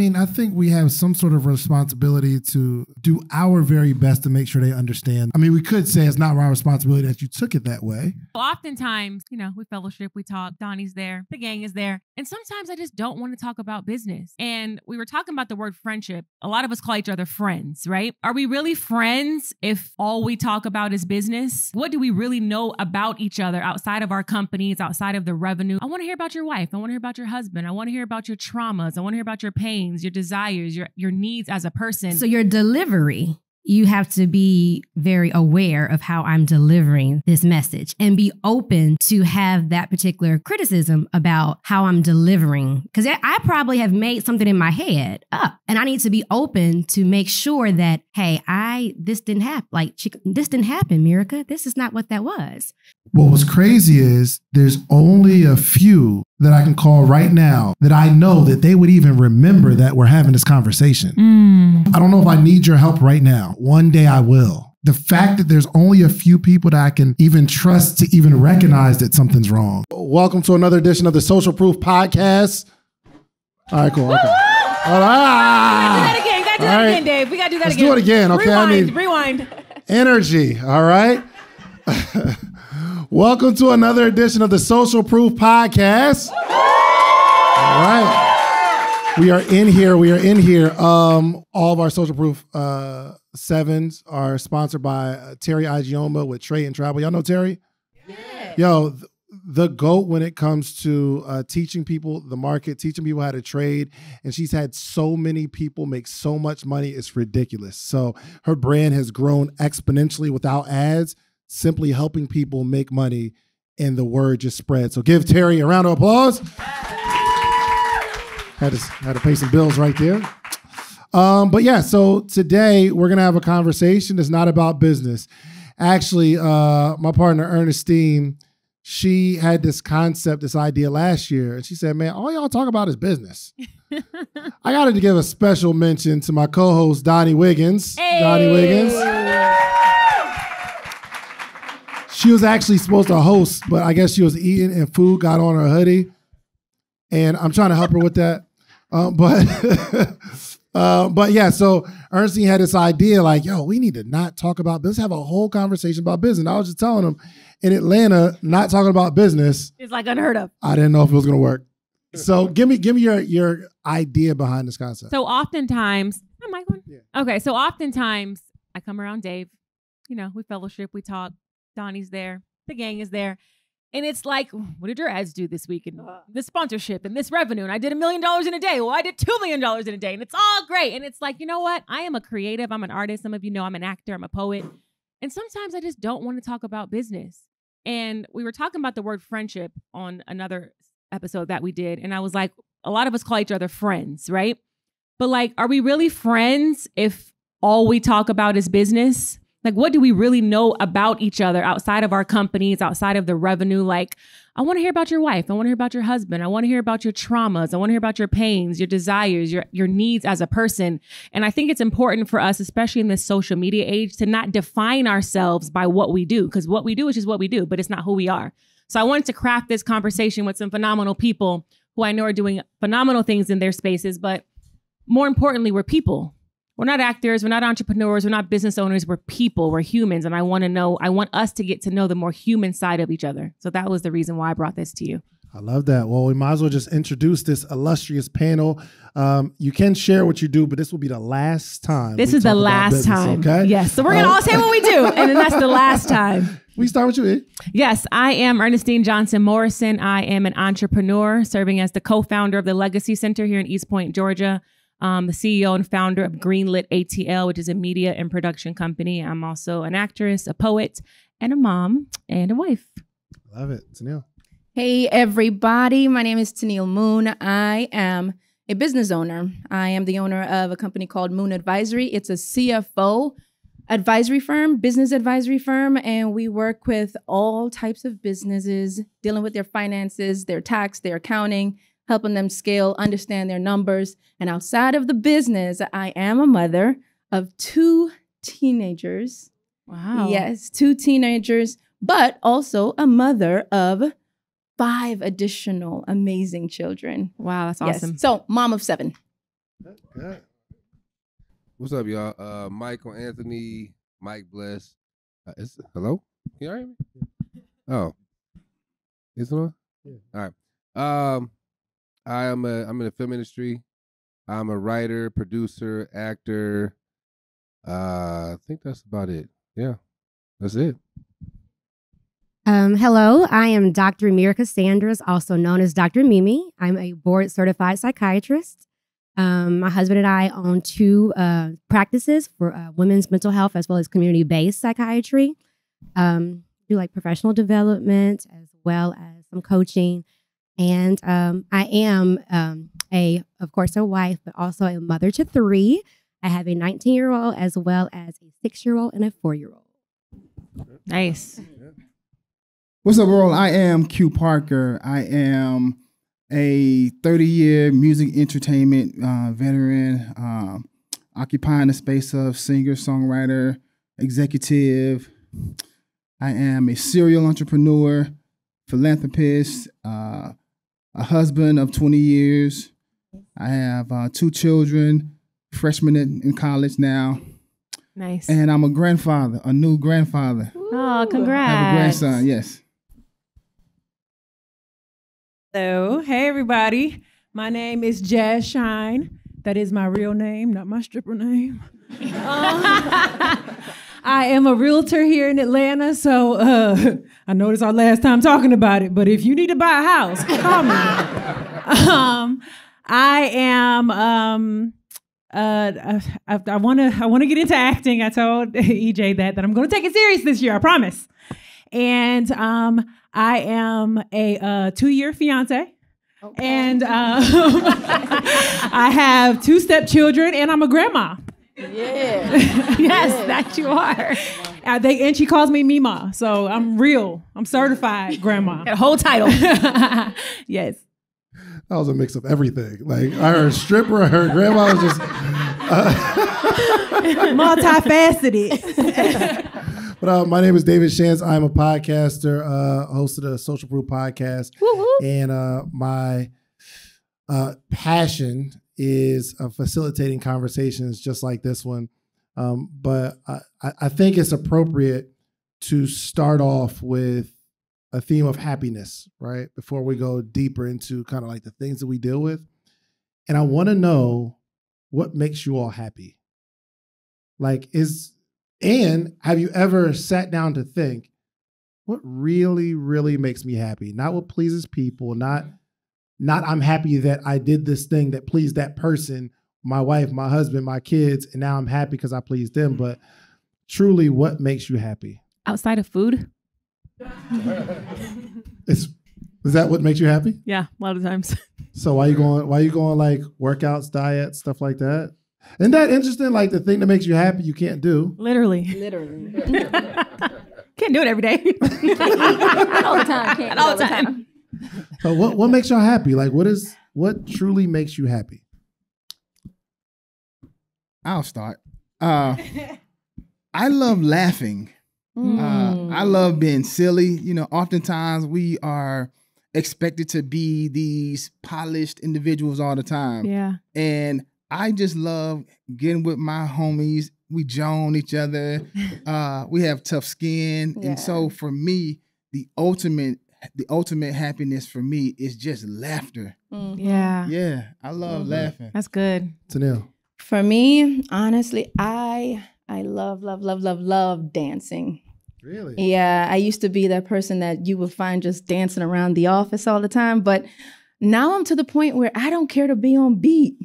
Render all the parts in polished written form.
mean, I think we have some sort of responsibility to do our very best to make sure they understand. I mean, we could say it's not our responsibility that you took it that way. Oftentimes, you know, we fellowship, we talk, Donnie's there, the gang is there. And sometimes I just don't want to talk about business. And we were talking about the word friendship. A lot of us call each other friends, right? Are we really friends if all we talk about is business? What do we really know about each other outside of our companies, outside of the revenue? I want to hear about your wife. I want to hear about your husband. I want to hear about your traumas. I want to hear about your pains, your desires, your needs as a person. So your delivery, you have to be very aware of how I'm delivering this message and be open to have that particular criticism about how I'm delivering. Because I probably have made something in my head up and I need to be open to make sure that, hey, this didn't happen. This didn't happen, Mirica. This is not what that was. What was crazy is there's only a few that I can call right now that I know that they would even remember that we're having this conversation. I don't know if I need your help right now. One day I will. The fact that there's only a few people that I can even trust to even recognize that something's wrong. Welcome to another edition of the Social Proof Podcast. All right, cool. Okay. All right. Do that again. Gotta do that again, Dave. We gotta do that Let's again. do it again, okay? Rewind. Energy, all right? Welcome to another edition of the Social Proof Podcast. All right. We are in here. All of our Social Proof sevens are sponsored by Terry Igioma with Trade and Travel. Y'all know Terry? Yeah. Yo, the GOAT when it comes to teaching people the market, teaching people how to trade. And she's had so many people make so much money. It's ridiculous. So her brand has grown exponentially without ads, simply helping people make money, and the word just spread. So give Terry a round of applause. Had to pay some bills right there. But yeah, so today we're going to have a conversation that's not about business. Actually, my partner, Ernestine, she had this concept, this idea last year. And she said, man, all y'all talk about is business. I got to give a special mention to my co-host, Donnie Wiggins. Hey. Donnie Wiggins. She was actually supposed to host, but I guess she was eating and food got on her hoodie. And I'm trying to help her with that. But yeah, so Ernestine had this idea like, yo, we need to not talk about business, have a whole conversation about business. And I was just telling them in Atlanta, not talking about business. It's like unheard of. I didn't know if it was going to work. So give me your idea behind this concept. So oftentimes, am I going? Yeah. Okay. So oftentimes I come around Dave, you know, we fellowship, we talk, Donnie's there, the gang is there. And it's like, what did your ads do this week? And this sponsorship and this revenue. And I did $1 million in a day. Well, I did $2 million in a day. And it's all great. And it's like, you know what? I am a creative. I'm an artist. Some of you know I'm an actor. I'm a poet. And sometimes I just don't want to talk about business. And we were talking about the word friendship on another episode that we did. And I was like, a lot of us call each other friends, right? But like, are we really friends if all we talk about is business? Like, what do we really know about each other outside of our companies, outside of the revenue? Like, I want to hear about your wife. I want to hear about your husband. I want to hear about your traumas. I want to hear about your pains, your desires, your needs as a person. And I think it's important for us, especially in this social media age, to not define ourselves by what we do, because what we do is just what we do, but it's not who we are. So I wanted to craft this conversation with some phenomenal people who I know are doing phenomenal things in their spaces. But more importantly, we're people. We're not actors. We're not entrepreneurs. We're not business owners. We're people. We're humans. And I want us to get to know the more human side of each other. So that was the reason why I brought this to you. I love that. Well, we might as well just introduce this illustrious panel. You can share what you do, but this will be the last time. This is the last time. Okay. Yes. So we're going to all say what we do. And then that's the last time. We start with you, Ed. Yes, I am Ernestine Johnson Morrison. I am an entrepreneur serving as the co-founder of the Legacy Center here in East Point, Georgia. The CEO and founder of Greenlit ATL, which is a media and production company. I'm also an actress, a poet, and a mom and a wife. Love it. Tennille. Hey, everybody. My name is Tennille Moon. I am a business owner. I am the owner of a company called Moon Advisory. It's a CFO advisory firm, business advisory firm, and we work with all types of businesses dealing with their finances, their tax, their accounting, helping them scale, understand their numbers. And outside of the business, I am a mother of 2 teenagers. Wow. Yes, 2 teenagers, but also a mother of 5 additional amazing children. Wow, that's awesome. Yes. So, mom of 7. Good. What's up, y'all? Michael Anthony, Mike Bless. Hello? Can you hear me? Oh. Is it on? Yeah. All right. I'm in the film industry. I'm a writer, producer, actor. I think that's about it. Yeah. That's it. Hello, I am Dr. Amira Cassandras, also known as Dr. Mimi. I'm a board-certified psychiatrist. My husband and I own 2 practices for women's mental health as well as community-based psychiatry. Do like professional development as well as some coaching. And I am of course, a wife, but also a mother to 3. I have a 19-year-old as well as a 6-year-old and a 4-year-old. Nice. What's up, world? I am Q Parker. I am a 30-year music entertainment veteran, occupying the space of singer, songwriter, executive. I am a serial entrepreneur, philanthropist, a husband of 20 years. I have 2 children, freshmen in college now. Nice. And I'm a grandfather, a new grandfather. Oh, congrats. I have a grandson, yes. Hello. Hey, everybody. My name is Jazz Shine. That is my real name, not my stripper name. I am a realtor here in Atlanta, so I know this is our last time talking about it, but if you need to buy a house, call me. I am I want to get into acting. I told EJ that I'm going to take it serious this year, I promise. And I am a 2-year fiance. Okay. And I have 2 stepchildren, and I'm a grandma. Yeah. Yes, that you are. And she calls me Mima, so I'm real. I'm certified grandma. Got a whole title. Yes. That was a mix of everything. Like I heard stripper, I heard grandma was just multifaceted. But my name is David Shantz. I'm a podcaster, host of the Social Proof podcast. Woo-hoo. And my passion is facilitating conversations just like this one. But I think it's appropriate to start off with a theme of happiness, right? Before we go deeper into kind of like the things that we deal with. And I want to know what makes you all happy. And have you ever sat down to think, what really, really makes me happy? Not what pleases people, not I'm happy that I did this thing that pleased that person, my wife, my husband, my kids, and now I'm happy because I pleased them. But truly, what makes you happy? Outside of food? Is that what makes you happy? Yeah, a lot of times. So why you going like workouts, diets, stuff like that? Isn't that interesting? Like the thing that makes you happy, you can't do. Literally. Can't do it every day. All the time. Can't all the time. So what makes y'all happy? Like what truly makes you happy? I'll start. I love laughing. I love being silly. You know, oftentimes we are expected to be these polished individuals all the time. Yeah. And I just love getting with my homies. We joan each other. We have tough skin. Yeah. And so for me, the ultimate happiness for me is just laughter. Mm-hmm. Yeah. Yeah. I love laughing. That's good. Tanil. For me, honestly, I love dancing. Really? Yeah, I used to be that person that you would find just dancing around the office all the time, but now I'm to the point where I don't care to be on beat.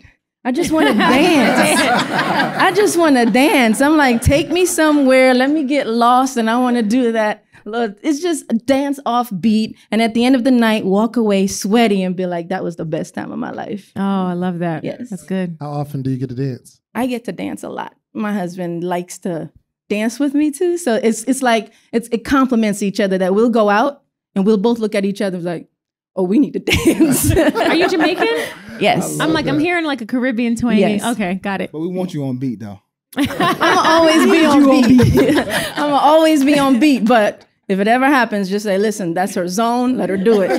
I just want to dance. I just want to dance. I'm like, take me somewhere, let me get lost, and I want to do that. It's just dance off beat, and at the end of the night, walk away sweaty and be like, that was the best time of my life. Oh, I love that. Yes. That's good. How often do you get to dance? I get to dance a lot. My husband likes to dance with me too. So it's like, it complements each other that we'll go out and we'll both look at each other like, oh, we need to dance. Are you Jamaican? Yes. I'm hearing like a Caribbean twang. Yes. Okay, got it. But we want you on beat though. I'm always be on beat. I'm always be on beat, but If it ever happens, just say, listen, that's her zone. Let her do it.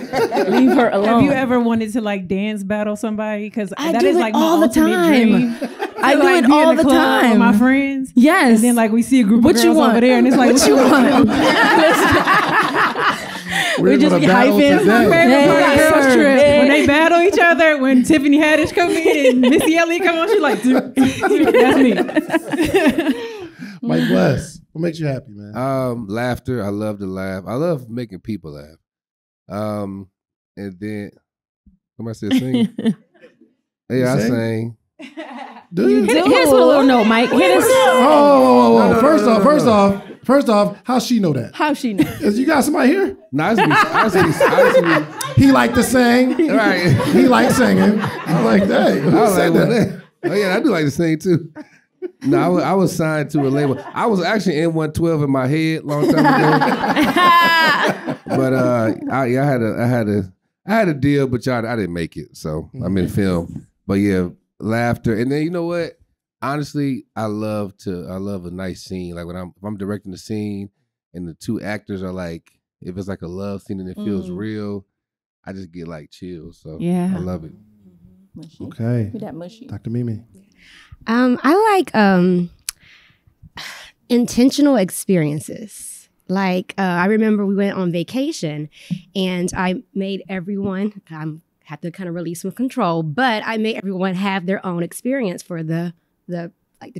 Leave her alone. Have you ever wanted to like dance battle somebody? Because I that do is it like my all the ultimate time. dream. I do like, it be all in the club time. with my friends. Yes. And then like we see a group What of you girls want? over there, and it's like, What you want? We're just gonna be battle hyping. today. favorite part of Yes, girls sir. trip. Yeah. When they battle each other, when Tiffany Haddish come in and Missy Elliott come on, she like, that's me. Mike Bless, what makes you happy, man? Laughter. I love to laugh. I love making people laugh. And then somebody said sing. Yeah, I sing? sing. Do you? Hit us with a little note, Mike. Hit us. Oh, No, First off, how she know that? How she know? Is you got somebody here? No, I just be He like to sing. right. He like singing. I'm like, hey, who I was said like, that? oh yeah, I do like to sing too. No, I was signed to a label. I was actually in 112 in my head long time ago. But I had a deal, but I didn't make it. So I'm in film. But yeah, laughter, and then you know what? Honestly, I love a nice scene. Like if I'm directing the scene, and the two actors are like, if it's like a love scene and it feels real, I just get like chills. So Yeah. I love it. Mushy. Okay, Be that mushy. Dr. Mimi. I like intentional experiences. Like I remember we went on vacation, and I made everyone. Had to kind of release some control, but I made everyone have their own experience for the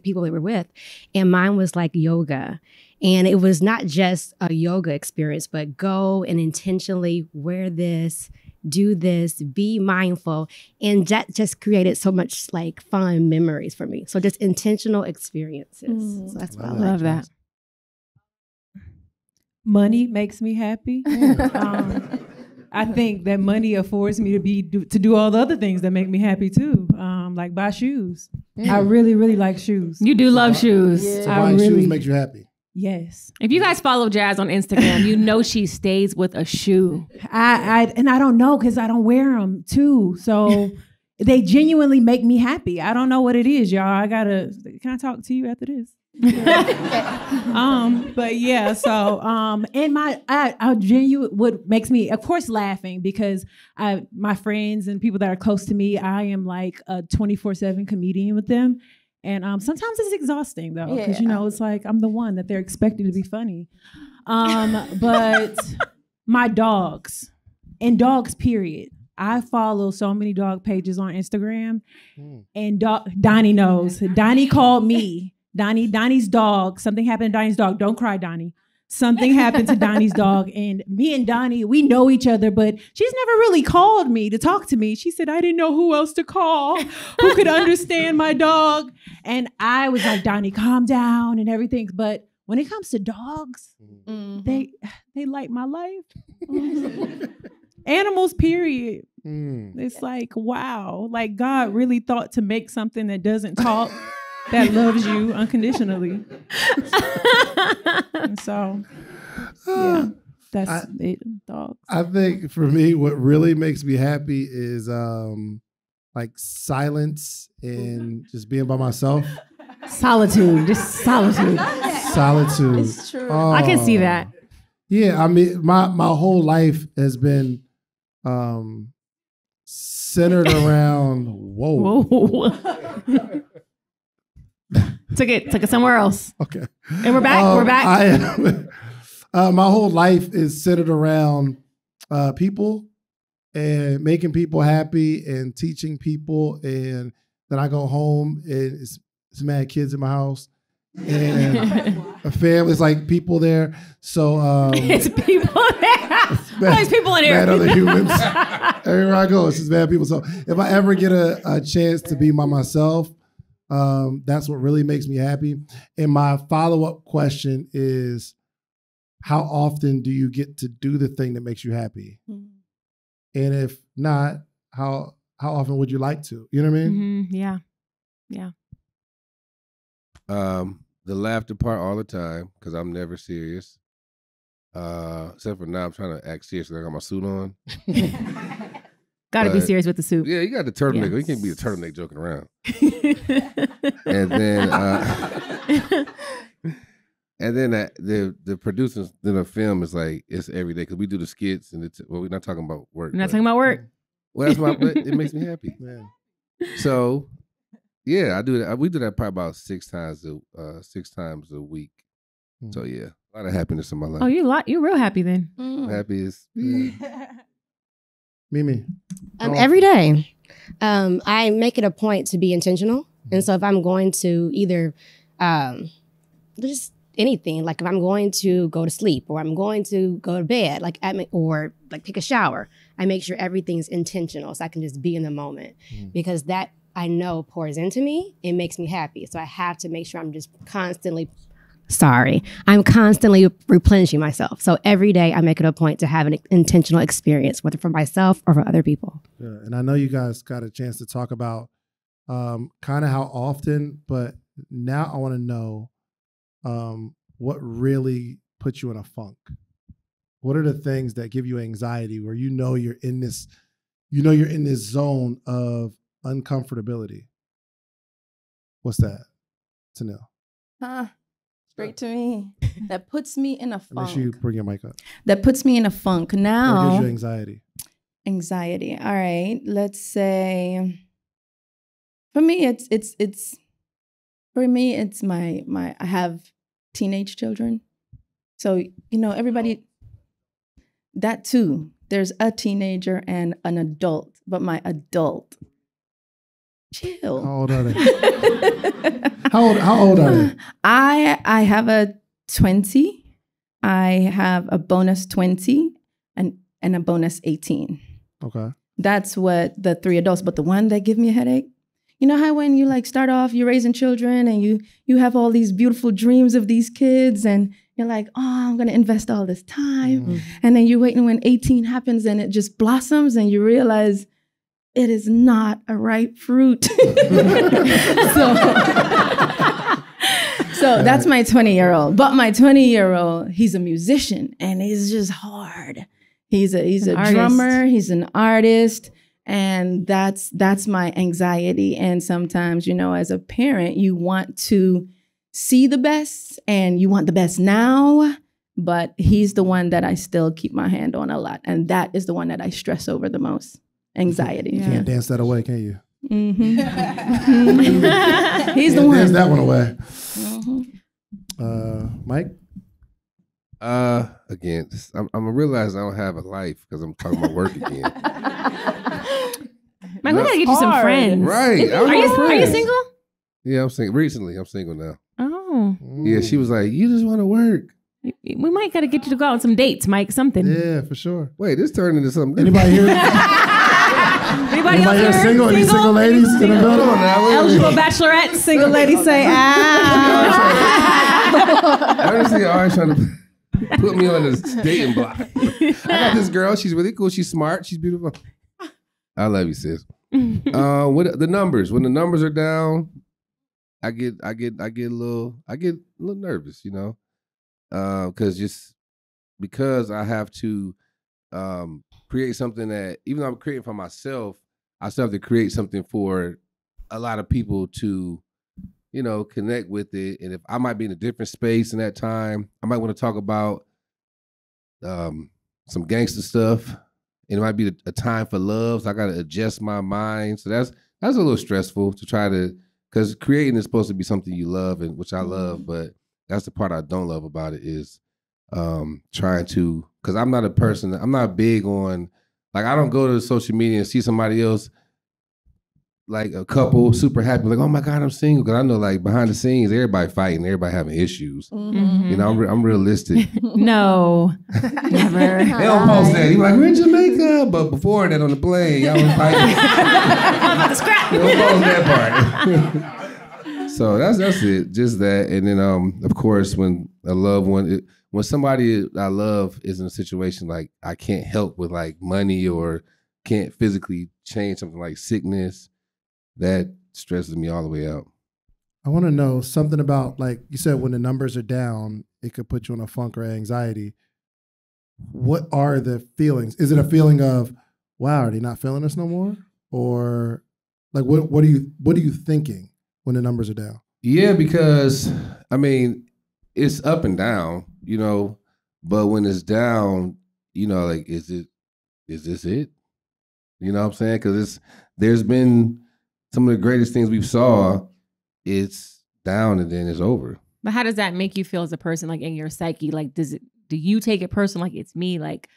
people they were with, and mine was like yoga. And it was not just a yoga experience, but go and intentionally wear this, do this, be mindful. And that just created so much like fun memories for me. So just intentional experiences. So that's what I like. Love that. Money makes me happy. I think that money affords me to do all the other things that make me happy too, like buy shoes. I really, really like shoes. You do love shoes. So I buying shoes really- makes you happy. Yes, If you guys follow Jazz on Instagram, you know she stays with a shoe. I don't know because I don't wear them too, so they genuinely make me happy. I don't know what it is, y'all. Can I talk to you after this? But yeah, so and I genuine what makes me, of course, laughing because my friends and people that are close to me, I am like a 24/7 comedian with them. And sometimes it's exhausting though, because it's like I'm the one that they're expecting to be funny. But my dogs and dogs, period. I follow so many dog pages on Instagram, and Donnie knows. Donnie called me. Donnie's dog. Something happened to Donnie's dog. Don't cry, Donnie. Something happened to Donnie's dog, and me and Donnie, we know each other, but she's never really called me to talk to me. She said, I didn't know who else to call, who could understand my dog. And I was like, Donnie, calm down and everything. But when it comes to dogs, they light my life. Animals, period. It's like, wow, like God really thought to make something that doesn't talk, that loves you unconditionally. And so, yeah, that's it. Dogs. I think for me, what really makes me happy is like silence and just being by myself. Solitude, just solitude. Solitude. It's true. I can see that. Yeah, I mean, my whole life has been centered around Whoa. Took it somewhere else. Okay. And we're back. We're back. I am, my whole life is centered around people and making people happy and teaching people. And then I go home and it's mad kids in my house and a family. It's like people there. So It's people there. There's people in here. Mad other humans. Everywhere I go, it's just bad people. So if I ever get a chance to be by myself, that's what really makes me happy. And my follow-up question is, how often do you get to do the thing that makes you happy? And if not, how often would you like to? You know what I mean? Yeah. The laughter part all the time because I'm never serious. Except for now, I'm trying to act serious. I got my suit on. Got to be But- serious with the soup. Yeah, you got the turtleneck. You can't be a turtleneck joking around. And then And then the producers in the film is like it's every day because we do the skits and we're not talking about work. We're not talking about work. Well, that's but it makes me happy. Yeah. So, yeah, I do that. We do that probably about 6 times a week. So yeah, a lot of happiness in my life. Oh, you're real happy then. Happy is Mimi. Every day, I make it a point to be intentional, and so if I'm going to either just anything, like if I'm going to go to sleep or I'm going to go to bed, or take a shower, I make sure everything's intentional so I can just be in the moment because that I know pours into me. It makes me happy. So I have to make sure I'm just constantly replenishing myself. So every day I make it a point to have an intentional experience, whether for myself or for other people. Yeah. And I know you guys got a chance to talk about kind of how often, but now I want to know what really puts you in a funk. What are the things that give you anxiety where you're in this zone of uncomfortability? What's that, Tanil? Straight to me. That puts me in a funk. Make sure you bring your mic up. That puts me in a funk. Now. What gives you anxiety? Anxiety. All right. Let's say for me it's my I have teenage children. So, everybody that too. There's a teenager and an adult, but my adult. Chill. How old are they? How old are they? I have a 20. I have a bonus 20 and a bonus 18. Okay. That's what the 3 adults, but the one that give me a headache, you know how when you start off, you're raising children and you have all these beautiful dreams of these kids and you're like, oh, I'm going to invest all this time. And then you're waiting when 18 happens and it just blossoms and you realize it is not a ripe fruit. So that's my 20-year-old. But my 20-year-old, he's a musician and he's just hard. He's a drummer, he's an artist. And that's my anxiety. And sometimes, as a parent, you want to see the best and you want the best now, but he's the one that I still keep my hand on a lot. And that is the one that I stress over the most. Anxiety. You can't dance that away, can you? Mm-hmm. He's the one. Dance that one away. Mike? Again, I'm gonna realize I don't have a life because I'm talking about work again. Mike, we gotta get you some friends. Right. Are you single? Yeah, I'm single. Recently, I'm single now. Oh. Yeah, she was like, you just want to work. We might gotta get you to go out on some dates, Mike. Something. Yeah, for sure. Wait, this turned into something. Anybody here? Anybody else here? Single? Any single ladies in the building? Eligible bachelorettes. Single ladies say, Honestly, always trying to put me on this dating block. I got this girl. She's really cool. She's smart. She's beautiful. I love you, sis. With the numbers, when the numbers are down, I get a little nervous, because I have to create something that even though I'm creating for myself, I still have to create something for a lot of people to, connect with it. And if I might be in a different space in that time, I might want to talk about some gangster stuff. And it might be a time for love. So I got to adjust my mind. So that's a little stressful to try to, because creating is supposed to be something you love, and which I love, but that's the part I don't love about it is trying to, because I'm not a person, I'm not big on, I don't go to social media and see somebody else, like a couple super happy, like, oh my God, I'm single. Because I know behind the scenes, everybody fighting, everybody having issues. Mm-hmm. I'm realistic. No, never. They don't post that. You're like, we're in Jamaica. But before that on the plane, y'all was fighting. They don't post that part. So that's it, just that. And then, of course, when a loved one, when somebody I love is in a situation like I can't help with money or can't physically change something like sickness, that stresses me all the way out. I want to know something about, you said, when the numbers are down, it could put you in a funk or anxiety. What are the feelings? Is it a feeling of, wow, are they not feeling us no more? Or what are you thinking when the numbers are down? Yeah, because it's up and down, but when it's down, like, is this it? You know what I'm saying? Because there's been some of the greatest things we've saw, it's down and then it's over. But how does that make you feel as a person, like in your psyche? Like, do you take it personal, like it's me? Like,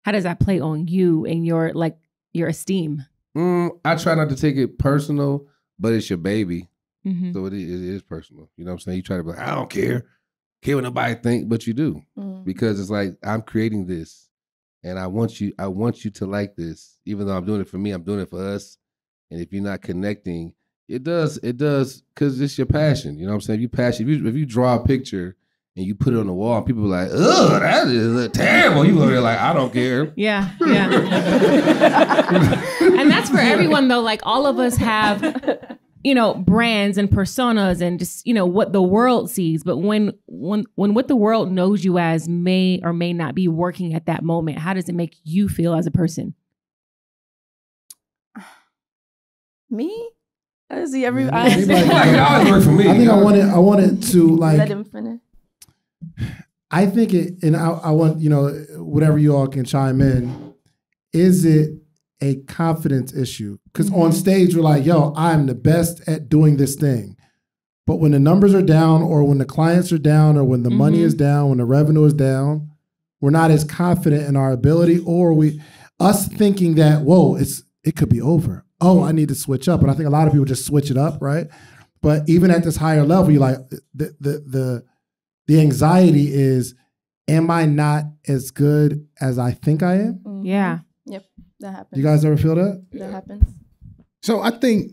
how does that play on you and your esteem? I try not to take it personal, but it's your baby. Mm-hmm. So it is personal. You know what I'm saying? You try to be like, I don't care what nobody think, but you do. Because it's like, I'm creating this and I want you to like this. Even though I'm doing it for me, I'm doing it for us. And if you're not connecting, it does, because it's your passion. You know what I'm saying? If you passion, if you draw a picture and you put it on the wall, and people are like, ugh, that is terrible. You over there like, I don't care. Yeah. And that's for everyone though. Like, all of us have, brands and personas and just, what the world sees. But when what the world knows you as may or may not be working at that moment, how does it make you feel as a person? Me? I see every. It always work for me. I think I wanted to like. Let him finish. I think it, and I want, whatever you all can chime in. Is it a confidence issue? Because on stage we're like, yo, I'm the best at doing this thing. But when the numbers are down, or when the clients are down, or when the money is down, when the revenue is down, we're not as confident in our ability, or us thinking that, whoa, it could be over. Oh, I need to switch up. And I think a lot of people just switch it up, right? But even at this higher level, you're like, the anxiety is, am I not as good as I think I am? Mm-hmm. Yeah. Yep, that happens. You guys ever feel that? That happens. So I think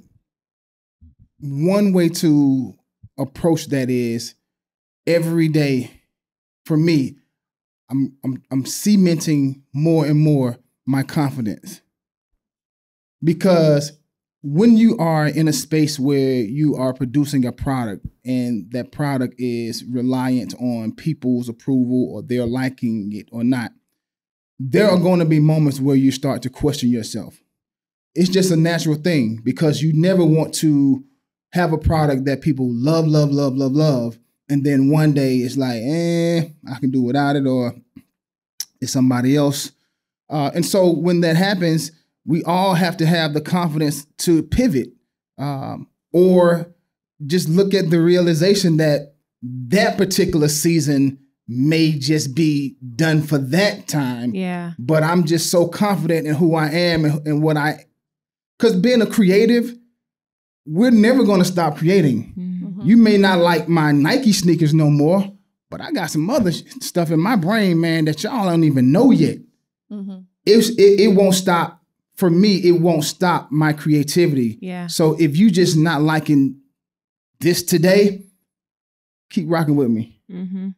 one way to approach that is every day. For me, I'm cementing more and more my confidence. Because when you are in a space where you are producing a product and that product is reliant on people's approval or they're liking it or not, there are going to be moments where you start to question yourself. It's just a natural thing, because you never want to have a product that people love, and then one day it's like, I can do without it, or it's somebody else. And so when that happens, we all have to have the confidence to pivot, or just look at the realization that that particular season may just be done for that time. Yeah. But I'm just so confident in who I am and what because being a creative, we're never going to stop creating. Mm-hmm. You may not like my Nike sneakers no more, but I got some other stuff in my brain, man, that y'all don't even know yet. Mm-hmm. It won't stop. For me, it won't stop my creativity. Yeah. So if you just not liking this today, keep rocking with me. Mm-hmm.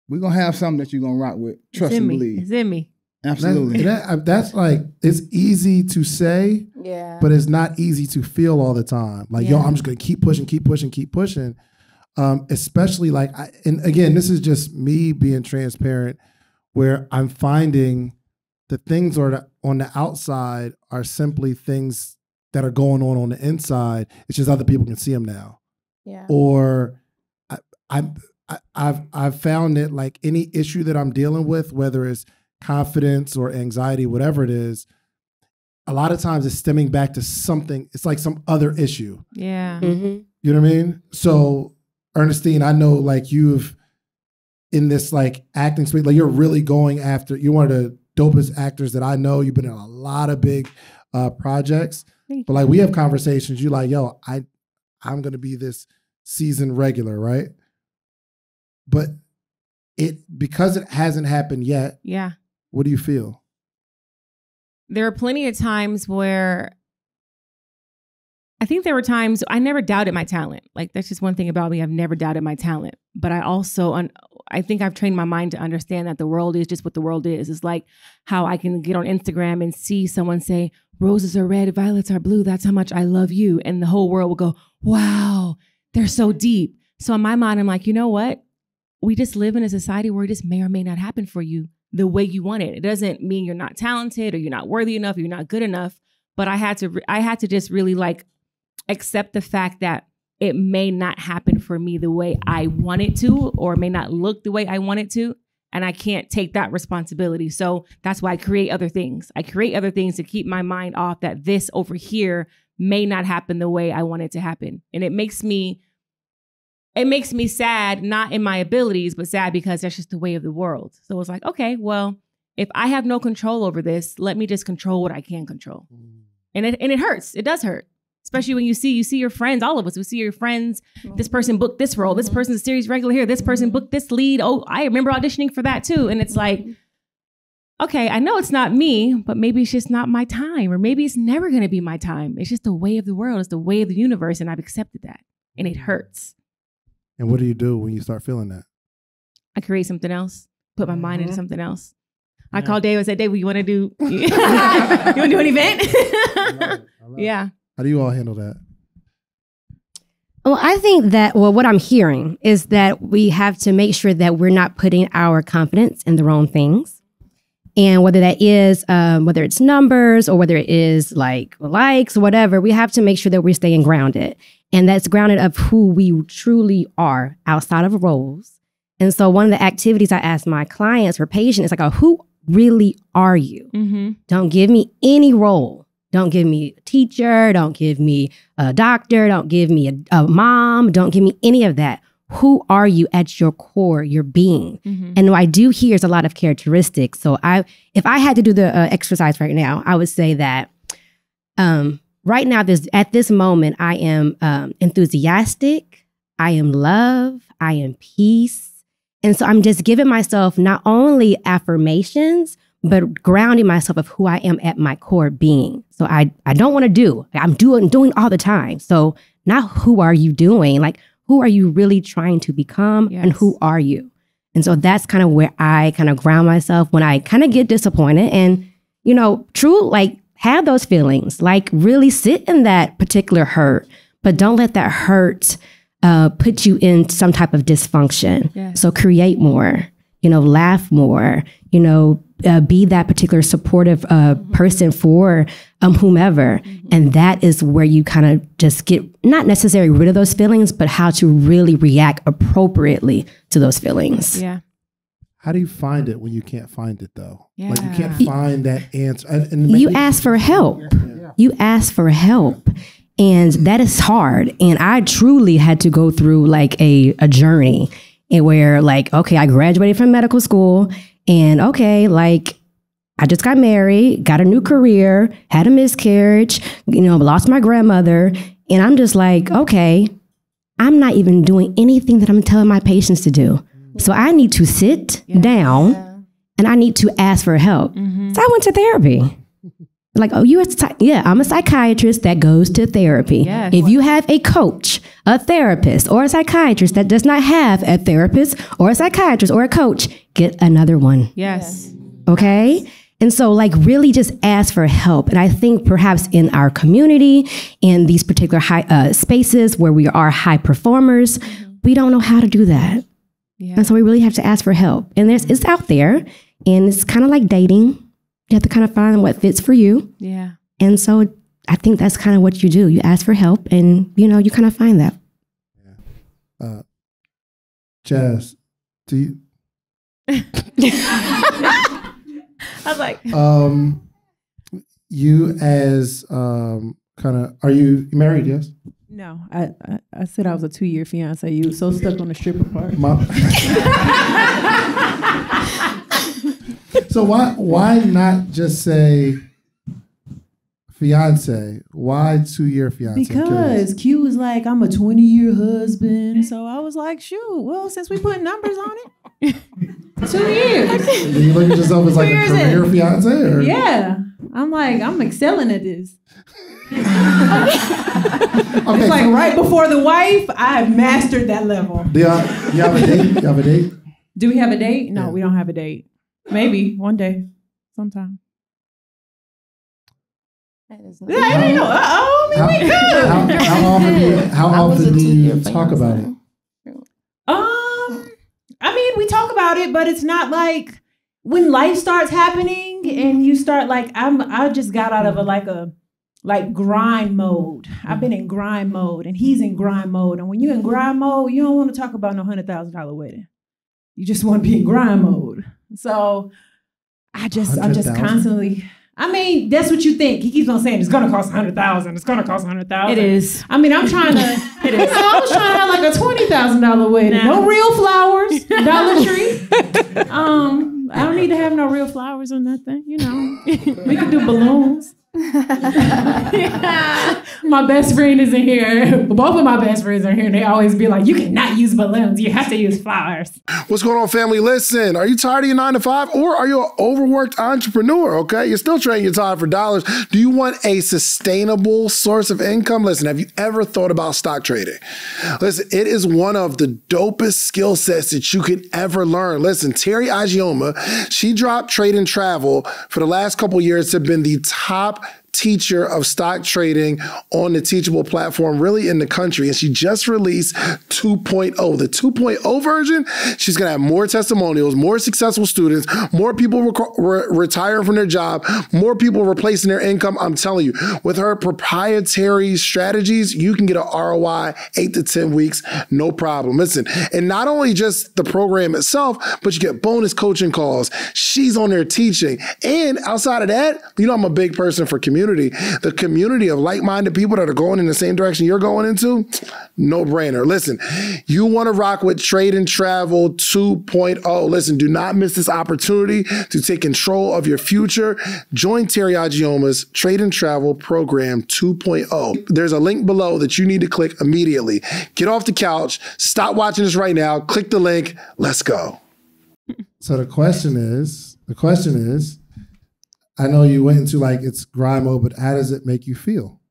We're going to have something that you're going to rock with. Trust and believe. It's in me. Absolutely. That's like, it's easy to say, but it's not easy to feel all the time. Like, yo, I'm just going to keep pushing. Especially like, and again, this is just me being transparent, where I'm finding the things on the outside are simply things that are going on the inside. It's just other people can see them now. Yeah. Or I've found that like any issue that I'm dealing with, whether it's confidence or anxiety, whatever it is, a lot of times it's stemming back to something. It's like some other issue. Yeah. Mm-hmm. You know what I mean? So Ernestine, I know like you've in this like acting space, like you're really going after, you're one of the dopest actors that I know. You've been in a lot of big projects, but like we have conversations. You like, yo, I'm going to be this season regular, right? But because it hasn't happened yet. Yeah. What do you feel? There are plenty of times where I think there were times I never doubted my talent. Like, that's just one thing about me. I've never doubted my talent. But I also, I think I've trained my mind to understand that the world is just what the world is. It's like how I can get on Instagram and see someone say, roses are red, violets are blue. That's how much I love you. And the whole world will go, wow, they're so deep. So in my mind, I'm like, you know what? We just live in a society where it just may or may not happen for you the way you want it. It doesn't mean you're not talented or you're not worthy enough or you're not good enough. But I had to just really like accept the fact that it may not happen for me the way I want it to, or it may not look the way I want it to. And I can't take that responsibility. So that's why I create other things. I create other things to keep my mind off that this over here may not happen the way I want it to happen. And it makes me sad, not in my abilities, but sad because that's just the way of the world. So it's like, okay, well, if I have no control over this, let me just control what I can control. And it hurts. It does hurt. Especially when you see your friends, all of us, we see your friends, this person booked this role, this person's a series regular here, this person booked this lead. Oh, I remember auditioning for that too. And it's like, okay, I know it's not me, but maybe it's just not my time, or maybe it's never going to be my time. It's just the way of the world. It's the way of the universe. And I've accepted that. And it hurts. And what do you do when you start feeling that? I create something else, put my mind into something else. I called Dave and said, Dave, you want to do, you want to do an event? I love it. Yeah. How do you all handle that? Well, I think that, what I'm hearing is that we have to make sure that we're not putting our confidence in the wrong things. And whether that is, whether it's numbers or whether it is like likes or whatever, we have to make sure that we're staying grounded. And that's grounded of who we truly are outside of roles. And so one of the activities I ask my clients or patients is like, who really are you? Mm-hmm. Don't give me any role. Don't give me a teacher. Don't give me a doctor. Don't give me a mom. Don't give me any of that. Who are you at your core, your being? Mm-hmm. And what I do here is a lot of characteristics. So if I had to do the exercise right now, I would say that right now, at this moment, I am enthusiastic. I am love. I am peace. And so I'm just giving myself not only affirmations, but grounding myself of who I am at my core being. So I don't want to do. I'm doing all the time. So not who are you doing? Like, who are you really trying to become? Yes. And who are you? And so that's kind of where I kind of ground myself when I kind of get disappointed and, like have those feelings, like really sit in that particular hurt, but don't let that hurt put you in some type of dysfunction. Yes. So create more, laugh more, be that particular supportive person for whomever. Mm-hmm. And that is where you kind of just get not necessarily rid of those feelings, but how to really react appropriately to those feelings. Yeah. How do you find it when you can't find it though? Yeah. Like you can't find that answer. And you ask for help. Yeah. You ask for help. And that is hard. And I truly had to go through like a journey where like, okay, I graduated from medical school and okay, like I just got married, got a new career, had a miscarriage, lost my grandmother. And I'm just like, okay, I'm not even doing anything that I'm telling my patients to do. So I need to sit down and I need to ask for help. Mm-hmm. So I went to therapy. Like, oh, I'm a psychiatrist that goes to therapy. Yes. If you have a coach, a therapist, or a psychiatrist that does not have a therapist or a psychiatrist or a coach, get another one. Yes. Okay? And so like really just ask for help. And I think perhaps in our community, in these particular high spaces where we are high performers, we don't know how to do that. Yeah. And so we really have to ask for help. And it's out there and it's kind of like dating. You have to kind of find what fits for you. Yeah. And so I think that's kind of what you do. You ask for help and, you kind of find that. Yeah. Jazz, do you? I was like. You as kind of, are you married, yes? No, I said I was a 2-year fiance. You were so stuck on the stripper part. So why not just say fiance? Why 2-year fiance? Because Q was like, I'm a 20-year husband. So I was like, shoot, well, since we put numbers on it, 2 years. Do you look at yourself as like a career fiance? Or? Yeah. I'm like, I'm excelling at this. Okay, it's like right before the wife, I have mastered that level. Do you have a date? You have a date? Do we have a date? No, we don't have a date. Maybe one day, sometime. That is Yeah, I didn't know. We good. How often do you talk about it? I mean, we talk about it, but it's not like when life starts happening and you start like I just got out of a like grind mode. I've been in grind mode and he's in grind mode. And when you're in grind mode, you don't want to talk about no $100,000 wedding. You just want to be in grind mode. So I'm just constantly, I mean, that's what you think. He keeps on saying it's going to cost $100,000. It's going to cost $100,000. It is. I mean, I'm trying to, it is. I was trying to have like a $20,000 wedding. Nah. No real flowers, Dollar Tree. I don't need to have no real flowers or nothing. You know, we can do balloons. My best friend is in here. Both of my best friends are here, and they always be like, you cannot use balloons. You have to use flowers. What's going on, family? Listen, are you tired of your 9 to 5 or are you an overworked entrepreneur? Okay, you're still trading your time for dollars. Do you want a sustainable source of income? Listen, have you ever thought about stock trading? Listen, it is one of the dopest skill sets that you could ever learn. Listen, Terry Agioma, she dropped Trade and Travel for the last couple of years to have been the top teacher of stock trading on the Teachable platform, really in the country. And she just released 2.0. The 2.0 version, she's going to have more testimonials, more successful students, more people retiring from their job, more people replacing their income. I'm telling you, with her proprietary strategies, you can get an ROI 8 to 10 weeks, no problem. Listen, and not only just the program itself, but you get bonus coaching calls. She's on there teaching. And outside of that, you know, I'm a big person for community. The community of like-minded people that are going in the same direction you're going into, no brainer. Listen, you want to rock with Trade and Travel 2.0. Listen, do not miss this opportunity to take control of your future. Join Terry Agioma's Trade and Travel Program 2.0. There's a link below that you need to click immediately. Get off the couch, stop watching this right now, click the link, let's go. So the question is, I know you went into like it's grind mode, but how does it make you feel?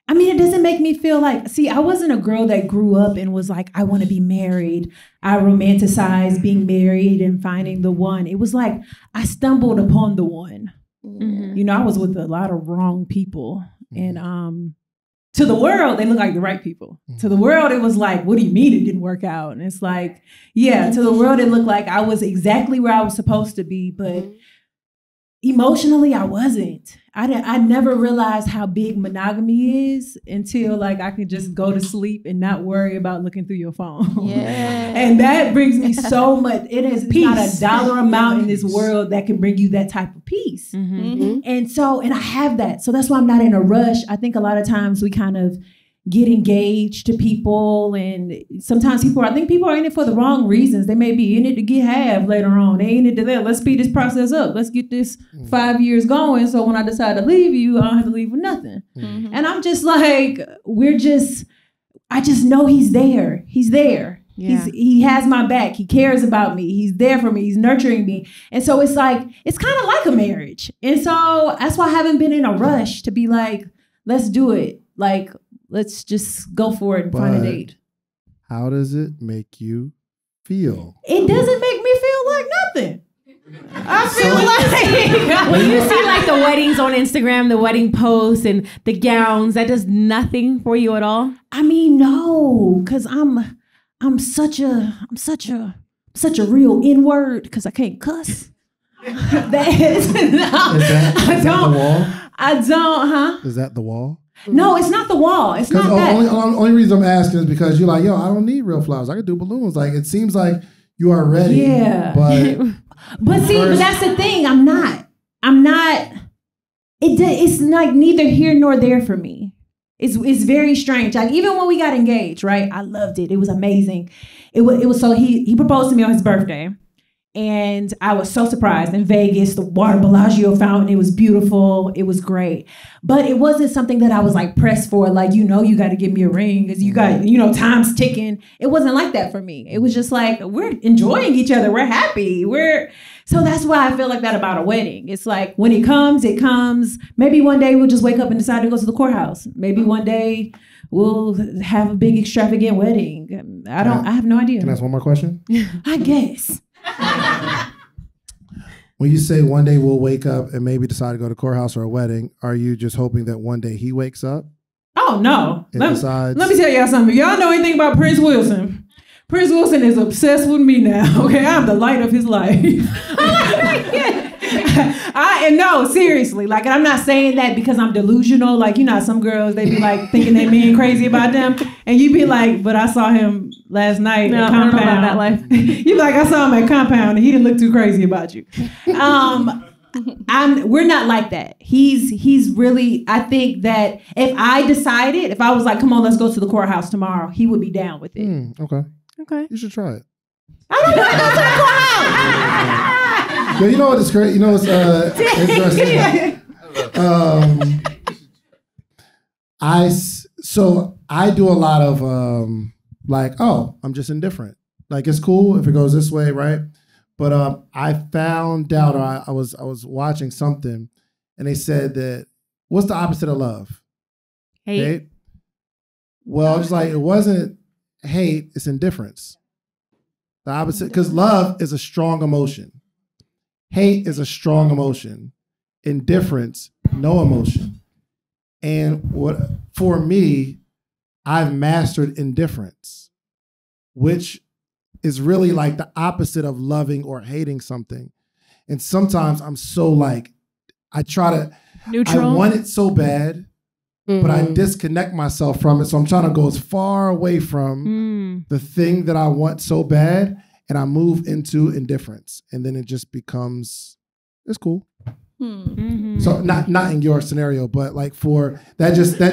I mean, it doesn't make me feel like, see, I wasn't a girl that grew up and was like, I want to be married. I romanticized being married and finding the one. It was like, I stumbled upon the one. Mm-hmm. You know, I was with a lot of wrong people. Mm-hmm. And to the world, they look like the right people. Mm-hmm. To the world, it was like, what do you mean it didn't work out? And it's like, yeah, to the world, it looked like I was exactly where I was supposed to be, but emotionally, I wasn't. I never realized how big monogamy is until like I could just go to sleep and not worry about looking through your phone. Yeah. And that brings me so much. It's not a dollar amount in this world that can bring you that type of peace. Mm-hmm. Mm-hmm. And I have that. So that's why I'm not in a rush. I think a lot of times we kind of get engaged to people, and sometimes I think people are in it for the wrong reasons. They may be in it to get half later on. They ain't in it to that. Let's speed this process up. Let's get this 5 years going. So when I decide to leave you, I don't have to leave with nothing. Mm-hmm. And I'm just like, I just know he's there. He's there. Yeah. He has my back. He cares about me. He's there for me. He's nurturing me. And so it's like, it's kind of like a marriage. And so that's why I haven't been in a rush to be like, let's do it. Like, let's just go for it and find a date. How does it make you feel? It doesn't make me feel like nothing. I feel like when you see like the weddings on Instagram, the wedding posts and the gowns, that does nothing for you at all? I mean, no, because I'm such a real N-word because I can't cuss. Is that the wall? I don't, huh? Is that the wall? No, it's not the wall. It's not that. Only reason I'm asking is because you're like, yo, I don't need real flowers. I could do balloons. Like, it seems like you are ready. Yeah. But that's the thing. I'm not. It's like neither here nor there for me. It's very strange. Like, even when we got engaged, right? I loved it. It was amazing. It was so he proposed to me on his birthday. And I was so surprised in Vegas, the water Bellagio fountain. It was beautiful. It was great. But it wasn't something that I was like pressed for. Like, you got to give me a ring because you got, time's ticking. It wasn't like that for me. It was just like, we're enjoying each other. We're happy. So that's why I feel like that about a wedding. It's like, when it comes, it comes. Maybe one day we'll just wake up and decide to go to the courthouse. Maybe one day we'll have a big extravagant wedding. I have no idea. Can I ask one more question? I guess. When you say one day we'll wake up and maybe decide to go to courthouse or a wedding, are you just hoping that one day he wakes up? Oh, no. Let me tell y'all something. If y'all know anything about Prince Wilson, Prince Wilson is obsessed with me now. Okay, I'm the light of his life. And no, seriously. Like, and I'm not saying that because I'm delusional. Like, you know, some girls, they be like thinking they men crazy about them. And you be like, but I saw him last night at Compound. I don't know about that life. You be like, I saw him at Compound and he didn't look too crazy about you. We're not like that. He's really, I think that if I was like, come on, let's go to the courthouse tomorrow, he would be down with it. Okay. Okay. You should try it. I don't want to go to the courthouse. Yo, you know what is great? You know what's interesting? I do a lot of like, oh, I'm just indifferent. Like, it's cool if it goes this way, right? But I found out, or I was watching something, and they said that what's the opposite of love? Hate. Well, it's like it wasn't hate; it's indifference. The opposite, because love is a strong emotion. Hate is a strong emotion. Indifference, no emotion. And for me, I've mastered indifference, which is really like the opposite of loving or hating something. And sometimes I'm so like, I try to, neutral. I want it so bad, but I disconnect myself from it. So I'm trying to go as far away from the thing that I want so bad, and I move into indifference. And then it just becomes, it's cool. So not in your scenario, but like for that just no,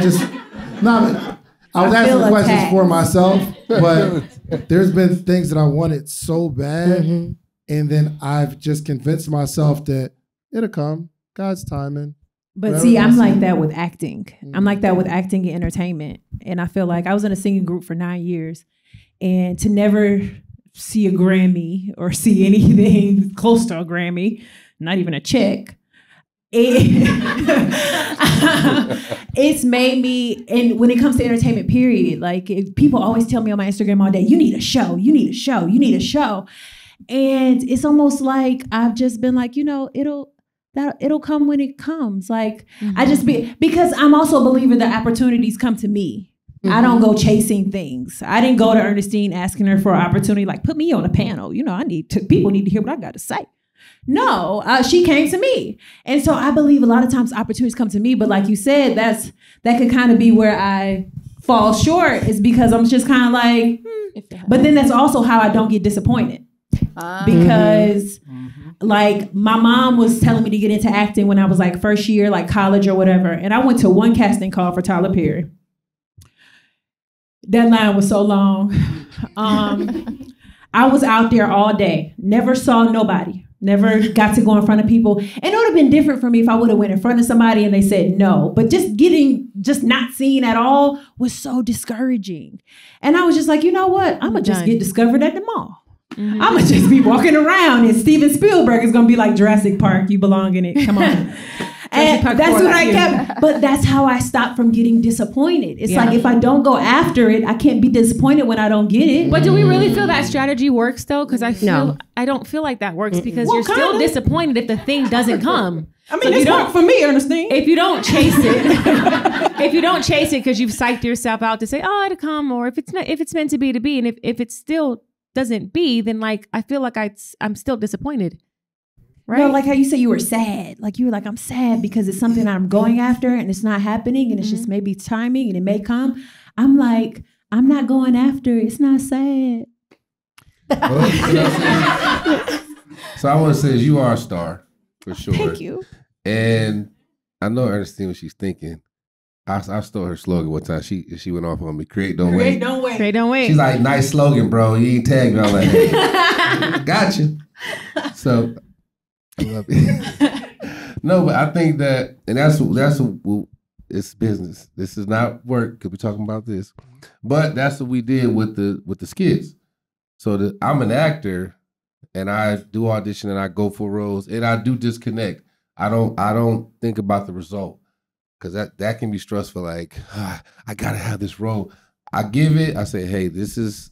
I was asking questions for myself, but there's been things that I wanted so bad, and then I've just convinced myself that it'll come, God's timing. But see, I'm like that with acting. I'm like that with acting and entertainment. And I feel like I was in a singing group for 9 years, and to never see a Grammy or see anything close to a Grammy, not even a check, it's made me, and when it comes to entertainment, period, like people always tell me on my Instagram all day, you need a show, you need a show, you need a show. And it's almost like I've just been like, you know, it'll come when it comes. Like I just because I'm also a believer that opportunities come to me. I don't go chasing things. I didn't go to Ernestine asking her for an opportunity, like put me on a panel. You know, people need to hear what I got to say. No, she came to me. And so I believe a lot of times opportunities come to me, but like you said, that could kind of be where I fall short, is because I'm just kind of like, but then that's also how I don't get disappointed. Because like my mom was telling me to get into acting when I was like first year, like college or whatever. And I went to one casting call for Tyler Perry. That line was so long. I was out there all day, never saw nobody. Never got to go in front of people. And it would have been different for me if I would have went in front of somebody and they said no. But just not seeing at all was so discouraging. And I was just like, you know what? I'm going to just get discovered at the mall. I'm going to just be walking around and Steven Spielberg is going to be like Jurassic Park. You belong in it. Come on. And that's what I kept. But that's how I stopped from getting disappointed. It's like if I don't go after it, I can't be disappointed when I don't get it. But do we really feel that strategy works though? Because I don't feel like that works, because you're still disappointed if the thing doesn't come. I mean, it's worked for me, Ernestine. If you don't chase it, because you've psyched yourself out to say, oh, it'll come, or if it's meant to be, and if it still doesn't be, then like I feel like I'm still disappointed. Right. No, like how you say you were sad. Like you were like, I'm sad because it's something I'm going after and it's not happening and it's just maybe timing and it may come. I'm like, I'm not going after it. It's not sad. So I want to say you are a star, for sure. Thank you. And I know Ernestine what she's thinking. I stole her slogan one time. She went off on me. Create, don't wait. Create, don't wait. She's like, nice slogan, bro. You ain't tagged me. I'm like, hey, gotcha. So I love it. No, but I think that, and that's it's business. This is not work because we're talking about this. But that's what we did with the skits. So I'm an actor, and I do audition, and I go for roles, and I do disconnect. I don't think about the result, because that can be stressful. Like, I gotta have this role. I give it. I say, hey,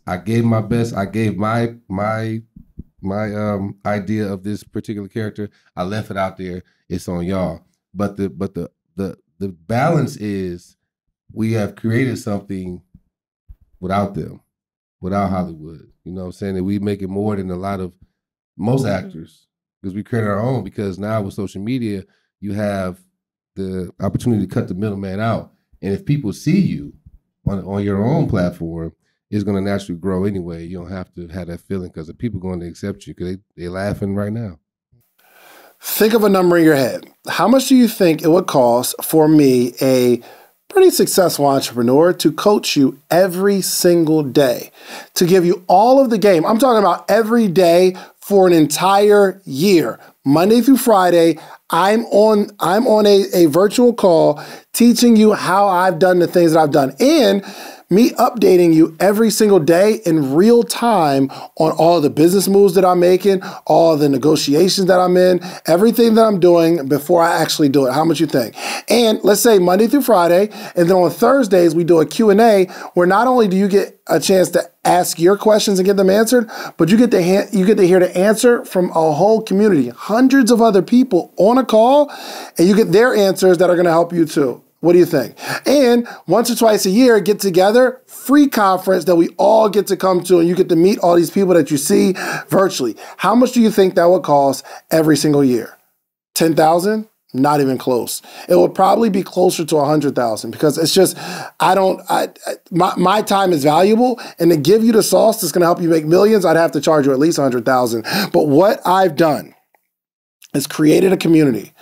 I gave my best. I gave my idea of this particular character. I left it out there. It's on y'all. But the balance is, we have created something without them, without Hollywood. You know what I'm saying? That we make it more than most actors. because we created our own. Because now with social media, you have the opportunity to cut the middleman out. And if people see you on your own platform, it's going to naturally grow anyway. You don't have to have that feeling because the people are going to accept you because they're laughing right now. Think of a number in your head. How much do you think it would cost for me, a pretty successful entrepreneur, to coach you every single day, to give you all of the game? I'm talking about every day for an entire year, Monday through Friday. I'm on a virtual call teaching you how I've done the things that I've done, and me updating you every single day in real time on all the business moves that I'm making, all the negotiations that I'm in, everything that I'm doing before I actually do it. How much you think? And let's say Monday through Friday, and then on Thursdays we do a Q&A where not only do you get a chance to ask your questions and get them answered, but you get to hear the answer from a whole community, hundreds of other people on a call, and you get their answers that are going to help you too. What do you think? And once or twice a year, get together, free conference that we all get to come to, and you get to meet all these people that you see virtually. How much do you think that would cost every single year? 10,000? Not even close. It would probably be closer to 100,000 because it's just, my time is valuable, and to give you the sauce that's going to help you make millions, I'd have to charge you at least 100,000. But what I've done is created a community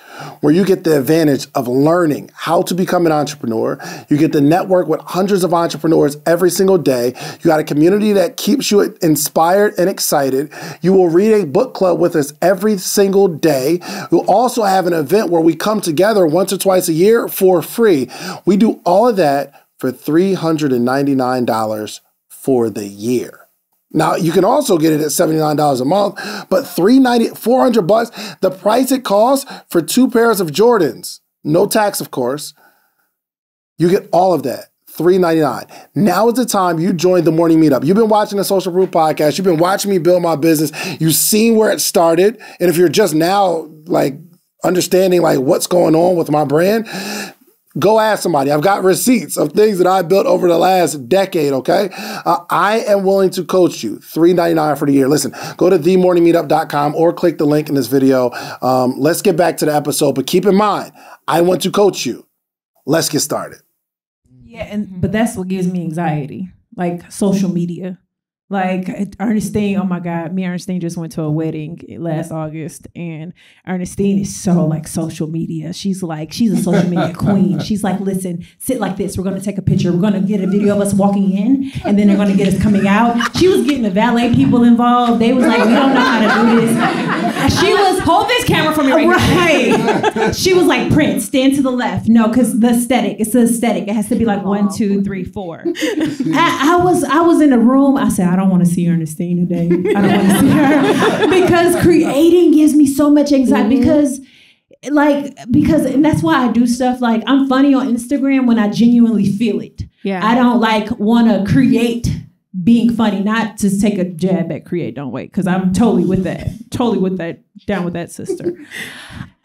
where you get the advantage of learning how to become an entrepreneur. You get to network with hundreds of entrepreneurs every single day. You got a community that keeps you inspired and excited. You will read a book club with us every single day. We'll also have an event where we come together once or twice a year for free. We do all of that for $399 for the year. Now, you can also get it at $79 a month, but $400, the price it costs for 2 pairs of Jordans, no tax, of course. You get all of that, $399. Now is the time you join the Morning Meetup. You've been watching the Social Proof Podcast. You've been watching me build my business. You've seen where it started. And if you're just now understanding what's going on with my brand, go ask somebody. I've got receipts of things that I built over the last decade, okay? I am willing to coach you, $399 for the year. Listen, go to themorningmeetup.com or click the link in this video. Let's get back to the episode, but keep in mind, I want to coach you. Let's get started. Yeah, but that's what gives me anxiety, social media. Ernestine, oh my God, me and Ernestine just went to a wedding last August, and Ernestine is so social media. She's a social media queen. She's listen, sit like this. We're going to take a picture. We're going to get a video of us walking in, and then they're going to get us coming out. She was getting the valet people involved. They was we don't know how to do this. She was, hold this camera for me right now. She was Prince, stand to the left. No, because the aesthetic, it's the aesthetic. It has to be 1, 2, 3, 4. I was in a room. I said, I don't want to see Ernestine today. I don't want to see her because creating gives me so much anxiety because and that's why I do stuff I'm funny on Instagram when I genuinely feel it. Yeah. I don't want to create being funny, not to take a jab at create, don't wait, because I'm totally with that. Down with that, sister.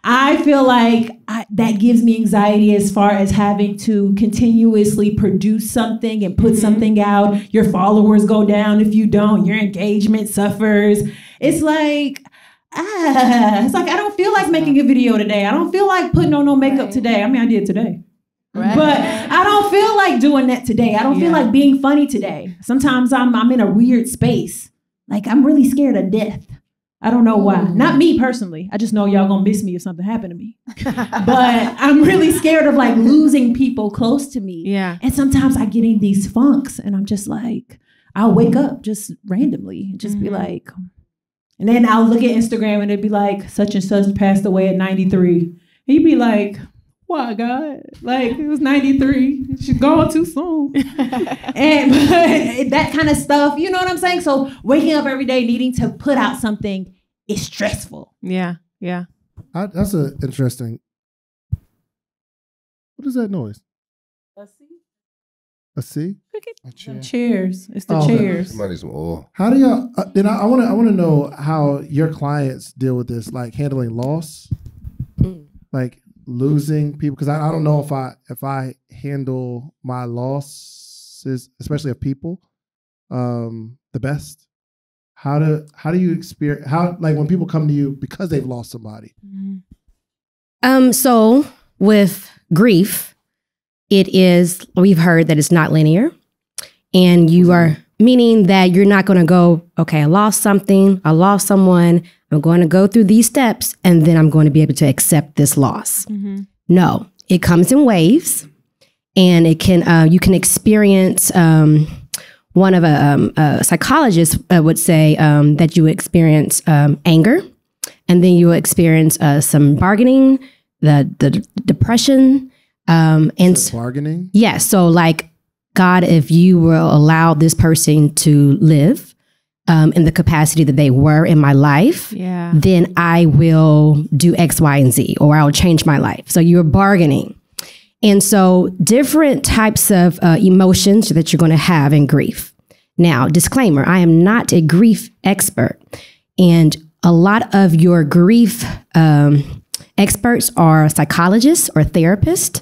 I feel that gives me anxiety as far as having to continuously produce something and put something out. Your followers go down if you don't. Your engagement suffers. It's I don't feel like making a video today. I don't feel like putting on no makeup today. I mean, I did today. Right. But I don't feel like doing that today. I don't feel like being funny today. Sometimes I'm in a weird space. I'm really scared of death. I don't know why. Not me personally. I just know y'all gonna miss me if something happened to me. But I'm really scared of losing people close to me. Yeah. And sometimes I get in these funks and I'm just I'll wake up just randomly and just be and then I'll look at Instagram and it'd be such and such passed away at 93. And you'd be why, God? It was 93. She's gone too soon. And that kind of stuff, you know what I'm saying? So waking up every day needing to put out something is stressful. Yeah, yeah. That's an interesting. What is that noise? A C? A C? A chair. Chairs. It's the chairs. Somebody's some oil. How do y'all? Then I want to know how your clients deal with this, handling loss, losing people, because I don't know if I handle my losses, especially of people, the best. How do you experience like when people come to you because they've lost somebody? So with grief, we've heard that it's not linear, and you are meaning that you're not going to go, okay, I lost something, I lost someone, I'm going to go through these steps, and then I'm going to be able to accept this loss. No, it comes in waves, and it can you can experience. One of a psychologist would say that you experience anger, and then you experience some bargaining, the depression, and bargaining. Yeah, so like, God, if you will allow this person to live in the capacity that they were in my life, then I will do X, Y, and Z, or I'll change my life. So you're bargaining. And so different types of emotions that you're going to have in grief. Now, disclaimer, I am not a grief expert. And a lot of your grief experts are psychologists or therapists,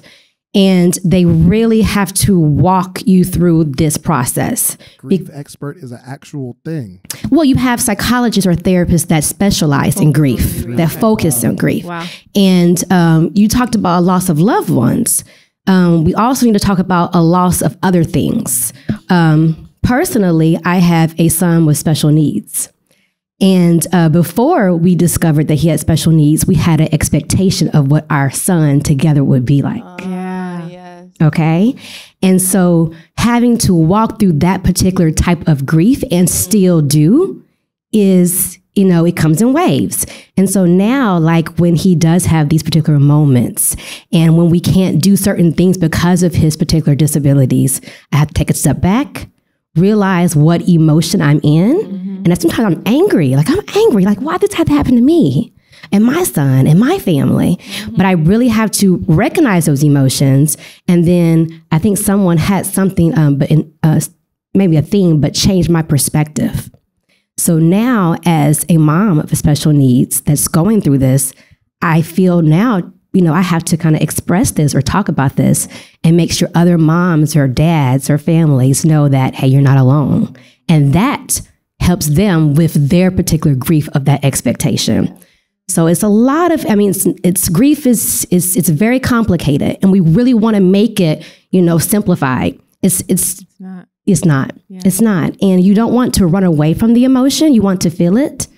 and they really have to walk you through this process. Grief expert is an actual thing. Well, you have psychologists or therapists that specialize in grief, that focus on grief. Wow. And you talked about a loss of loved ones. We also need to talk about a loss of other things. Personally, I have a son with special needs. And before we discovered that he had special needs, we had an expectation of what our son together would be like. Yes. Okay. And so having to walk through that particular type of grief and still do is, it comes in waves. And so now, like when he does have these particular moments and when we can't do certain things because of his particular disabilities, I have to take a step back, realize what emotion I'm in. And that sometimes I'm angry. Like, why did this have to happen to me and my son and my family? But I really have to recognize those emotions. And then I think someone had something, maybe a theme, but changed my perspective. So now, as a mom of special needs that's going through this, I feel now, I have to kind of express this or talk about this and make sure other moms or dads or families know that, hey, you're not alone. And that helps them with their particular grief of that expectation. So it's a lot of, it's grief it's very complicated, and we really want to make it, simplified. It's not. Yeah. It's not. And you don't want to run away from the emotion. You want to feel it.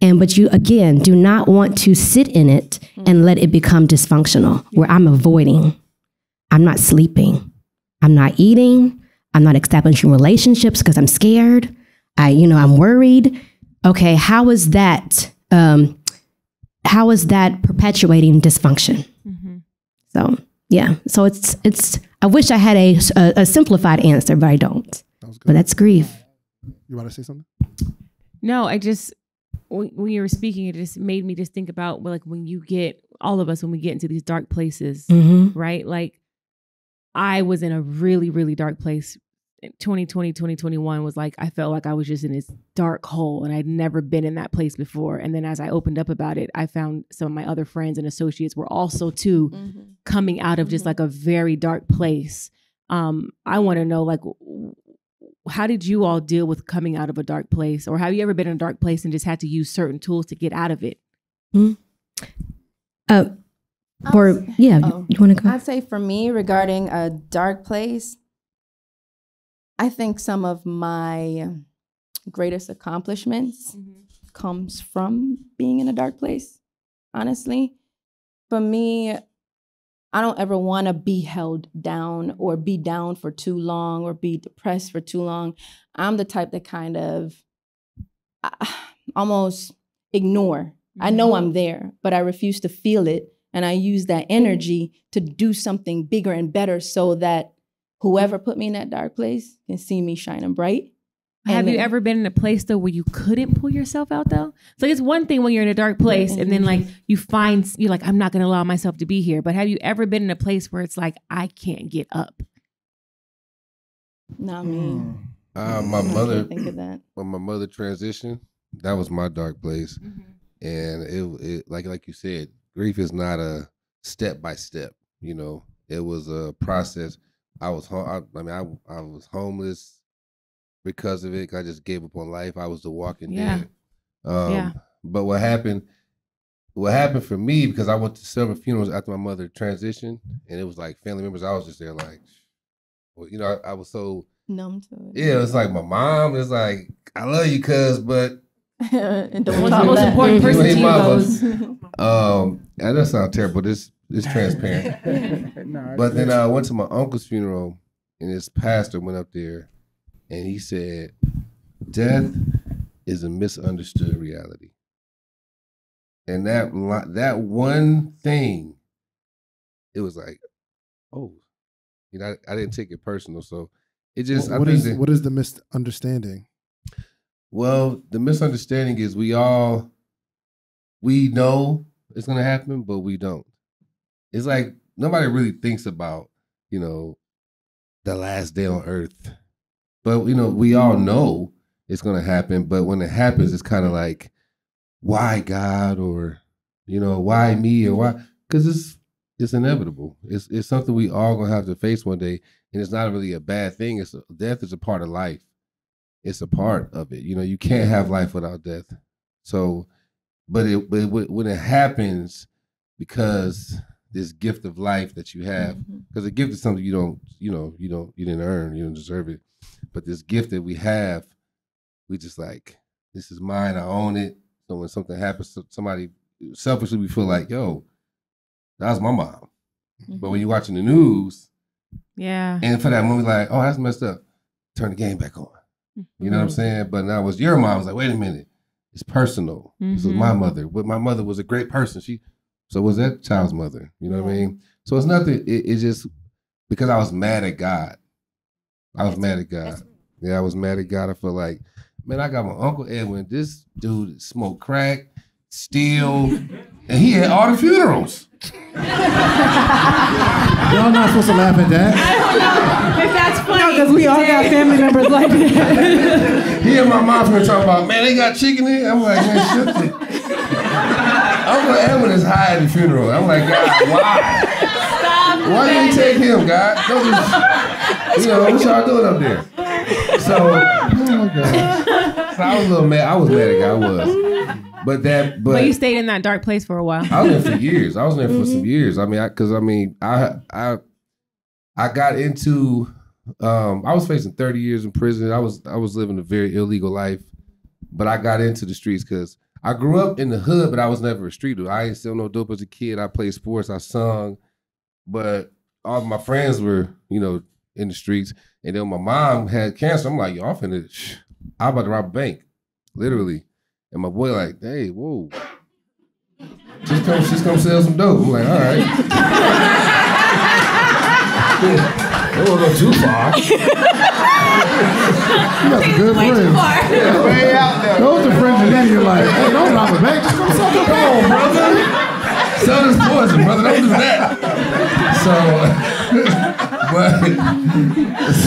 But you, again, do not want to sit in it and let it become dysfunctional, where I'm avoiding, I'm not sleeping, I'm not eating, I'm not establishing relationships because I'm scared. I'm worried. Okay, how is that perpetuating dysfunction? So yeah, so it's. I wish I had a simplified answer, but I don't. But that's grief. You want to say something? No, when you were speaking, it just made me just think about when we get into these dark places, right? Like, I was in a really, really dark place. 2020, 2021 was like, I felt like I was just in this dark hole, and I'd never been in that place before. And then as I opened up about it, I found some of my other friends and associates were also too coming out of just like a very dark place. I want to know, how did you all deal with coming out of a dark place? Or have you ever been in a dark place and just had to use certain tools to get out of it? You want to go? I'd say for me, regarding a dark place, I think some of my greatest accomplishments comes from being in a dark place, honestly. For me, I don't ever want to be held down or be down for too long or be depressed for too long. I'm the type that kind of almost ignore. I know I'm there, but I refuse to feel it. And I use that energy to do something bigger and better so that whoever put me in that dark place can see me shining bright. Have you ever been in a place though where you couldn't pull yourself out though? So it's one thing when you're in a dark place and then you're like, I'm not going to allow myself to be here. But have you ever been in a place where it's like, I can't get up? Not me. My mother, think of that. When my mother transitioned, that was my dark place. And it like you said, grief is not a step by step, it was a process. I was homeless. because of it. I just gave up on life. I was the walking Yeah. dead. Yeah. But what happened for me, because I went to several funerals after my mother transitioned, and it was like family members. I was just there like, well, you know, I was so Numb to it. yeah. It's like my mom is like, I love you, cuz, but And What's the most important You person ain't to you mama. goes? and that sounds terrible. It's transparent. But then I went to my uncle's funeral, and his pastor went up there, and he said, "Death is a misunderstood reality." And that one thing, it was like, oh, you know, I didn't take it personal. So it just, What is the misunderstanding? Well, the misunderstanding is we know it's gonna happen, but we don't. It's like nobody really thinks about, you know, the last day on earth. But you know, we all know it's gonna happen, but when it happens, it's kind of like, why God, or you know, why me, or why? Because it's inevitable. It's something we all gonna have to face one day, and it's not really a bad thing. Death is a part of life. It's a part of it. You know, you can't have life without death. So, but when it happens, because this gift of life that you have, because a gift is something you didn't earn, you don't deserve it. But this gift that we have, we just like, this is mine, I own it. So when something happens to somebody, selfishly we feel like, yo, that was my mom. But when you're watching the news, Yeah. and for that moment, like, oh, that's messed up. Turn the game back on. You know what I'm saying? But now it was your mom. I was like, wait a minute. It's personal. This was my mother. But my mother was a great person. So was that child's mother. You know what I mean? So it's nothing. It's just because I was mad at God. I was mad at God. Yeah, I was mad at God. I feel like, man, I got my Uncle Edwin. This dude smoked crack, steal, and he had all the funerals. Y'all not supposed to laugh at that. I don't know if that's funny. Because we all got family members like that. He and my mom were talking about, man, they got chicken in. I'm like, man, shut it. Uncle Edwin is high at the funeral. I'm like, God, why? Stop. Why you ain't take him, God? Don't just, you know, what y'all doing up there? So, oh my God. So I was a little mad. I was mad at God. I was. But you stayed in that dark place for a while. I was there for years. I was there for some years. I mean, I got into. I was facing 30 years in prison. I was living a very illegal life, but I got into the streets because I grew up in the hood, but I was never a street dude. I ain't sell no dope as a kid. I played sports. I sung, but all of my friends were, you know, in the streets. And then my mom had cancer. I'm like, yo, I'm about to rob a bank, literally. And my boy like, hey, whoa. Just come sell some dope. I'm like, all right. Don't want to go too far. You got some good friends. Yeah, way out there. Those are friends, and then you're like, hey, don't rob a bank. Just come sell the Come on, brother. Sell this poison, brother. Don't do that.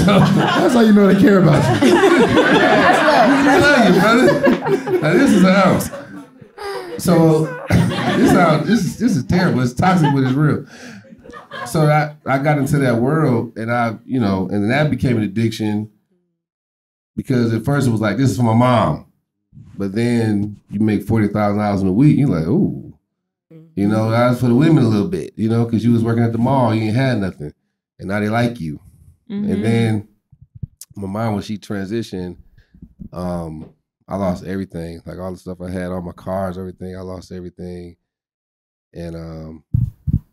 That's how you know they care about you. I love you, brother. Now, this is a house. So this is terrible. It's toxic, but it's real. So I got into that world, and and that became an addiction because at first it was like, this is for my mom, but then you make $40,000 in a week, you're like, ooh, you know, that was for the women a little bit, you know, because you was working at the mall, you ain't had nothing, and now they like you. And then my mom, when she transitioned, I lost everything, like all the stuff I had, all my cars, everything. I lost everything, and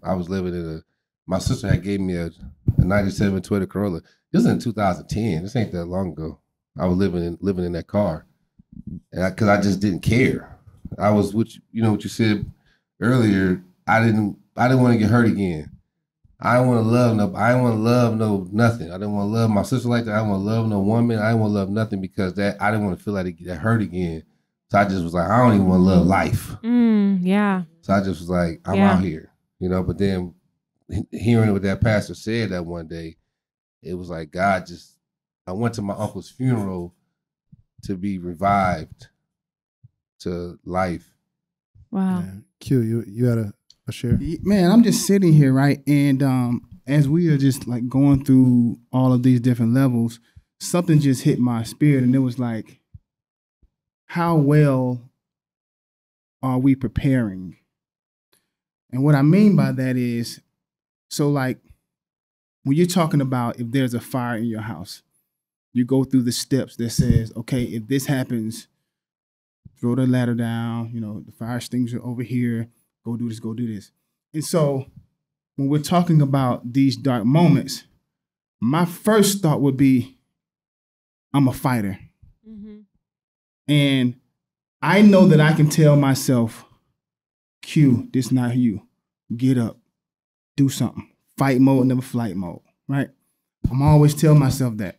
I was living in my sister had gave me a 97 Toyota Corolla. This was in 2010. This ain't that long ago. I was living in that car, and because I just didn't care. I was, what you said earlier. I didn't want to get hurt again. I didn't want to love no. I didn't want to love no nothing. I didn't want to love my sister like that. I didn't want to love no woman. I didn't want to love nothing because that I didn't want to feel like that hurt again. So I just was like, I don't even want to love life. Yeah. So I just was like, I'm out here, you know. But then hearing what that pastor said that one day, it was like God just. I went to my uncle's funeral to be revived to life. Wow. Yeah. Q, you had a share? Man, I'm just sitting here, right? And as we are just like going through all of these different levels, something just hit my spirit, and it was like, how well are we preparing? And what I mean by that is, so like when you're talking about if there's a fire in your house, you go through the steps that says, okay, if this happens, throw the ladder down, the fire extinguisher over here, go do this. And so when we're talking about these dark moments, my first thought would be, I'm a fighter. Mm-hmm. And I know that I can tell myself, Q, this not you. Get up, do something. Fight mode, never flight mode, right? I'm always telling myself that.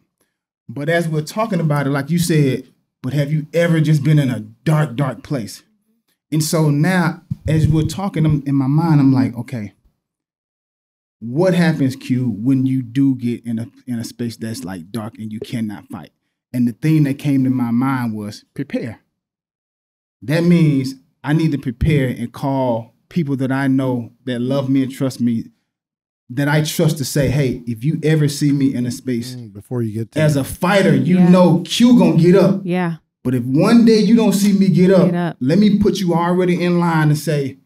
But as we're talking about it, like you said, but have you ever just been in a dark, dark place? And so now, as we're talking in my mind, I'm like, okay, what happens, Q, when you do get in a space that's like dark and you cannot fight? And the thing that came to my mind was prepare. That means I need to prepare and call people that I know that love me and trust me, that I trust to say, hey, if you ever see me in a space before you get as a fighter, you know Q gonna get up. Yeah. But if one day you don't see me get up, let me put you already in line and say,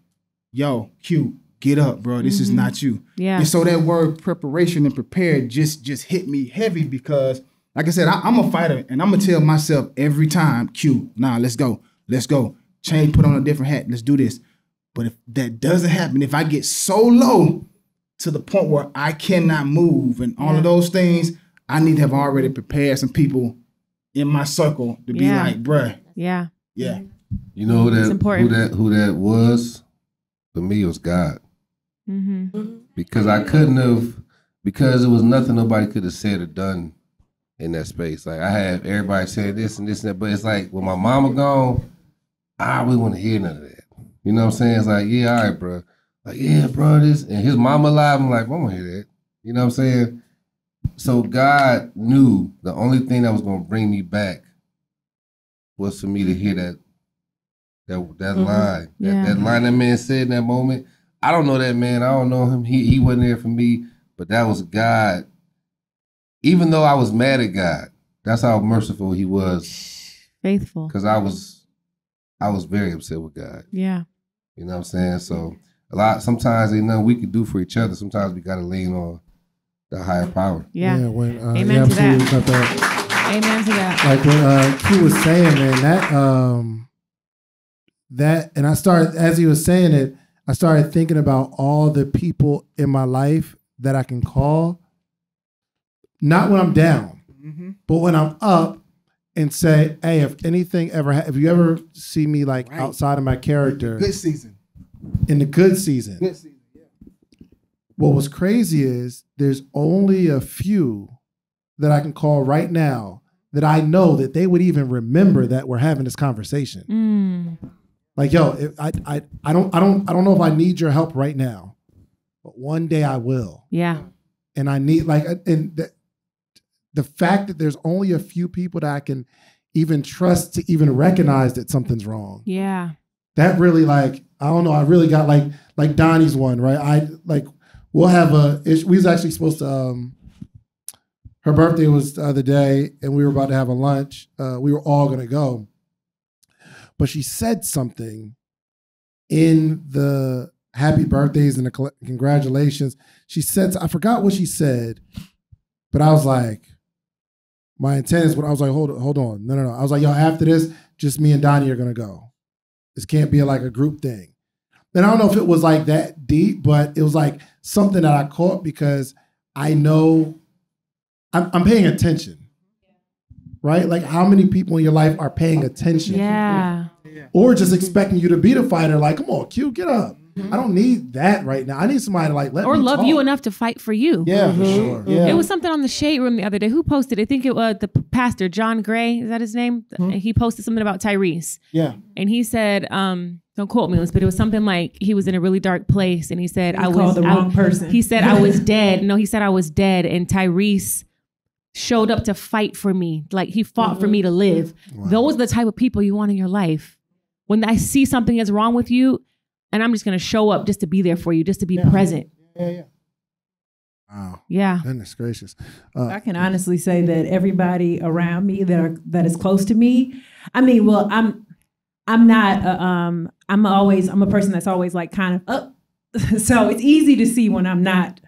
yo, Q, get up, bro. This is not you. Yeah. And so that word preparation and prepared just hit me heavy because, like I said, I'm a fighter and I'm gonna tell myself every time, Q, nah, let's go. Change, put on a different hat. Let's do this. But if that doesn't happen, if I get so low to the point where I cannot move and all of those things, I need to have already prepared some people in my circle to be like, bruh. Yeah. Yeah. You know who that was? For me, it was God. Mm-hmm. Because because it was nothing nobody could have said or done in that space. Like I have everybody saying this and this and that, but it's like when my mama gone, I really want to hear none of that. You know what I'm saying? It's like, yeah, all right, bro. Like, yeah, bro, this. And his mama alive, I'm like, I want to hear that. You know what I'm saying? So God knew the only thing that was going to bring me back was for me to hear that line. That line that man said in that moment. I don't know that man. I don't know him. He wasn't there for me. But that was God. Even though I was mad at God, that's how merciful he was. Faithful. Because I was very upset with God. Yeah. You know what I'm saying? So sometimes ain't nothing we can do for each other. Sometimes we gotta lean on the higher power. Yeah. When, Amen to that. Amen to that. Like what Q was saying, man, that and I started, as he was saying it, I started thinking about all the people in my life that I can call. Not when I'm down, but when I'm up. And say, hey, if anything ever, if you ever see me like outside of my character, good season, in the good season, what was crazy is there's only a few that I can call right now that I know that they would even remember that we're having this conversation. Like, yo, I don't know if I need your help right now, but one day I will. Yeah, and I need the fact that there's only a few people that I can even trust to even recognize that something's wrong. Yeah. That really I don't know. I really got like Donnie's one, right? We'll have we was actually supposed to, her birthday was the other day and we were about to have a lunch. We were all going to go, but she said something in the happy birthdays and the congratulations. She said, I forgot what she said, but I was like, my intent is what I was like, hold on. No. I was like, yo, after this, just me and Donnie are going to go. This can't be like a group thing. And I don't know if it was like that deep, but it was like something that I caught because I know I'm paying attention, right? Like how many people in your life are paying attention? Yeah. Or just expecting you to be the fighter. Like, come on, Q, get up. I don't need that right now. I need somebody to let or me love talk. you enough to fight for you. Yeah, for sure. Yeah. It was something on the Shade Room the other day. Who posted? I think it was the pastor, John Gray. Is that his name? He posted something about Tyrese. Yeah. And he said, don't quote me on this, but it was something like he was in a really dark place. And he said, I was the wrong person. He said, I was dead. No, he said, I was dead. And Tyrese showed up to fight for me. Like he fought for me to live. Wow. Those are the type of people you want in your life. When I see something is wrong with you, and I'm just going to show up just to be there for you, just to be present. Yeah. Wow. Yeah. Goodness gracious. I can honestly say that everybody around me that is close to me. I mean, well, I'm not. I'm a person that's always like kind of up. So it's easy to see when I'm not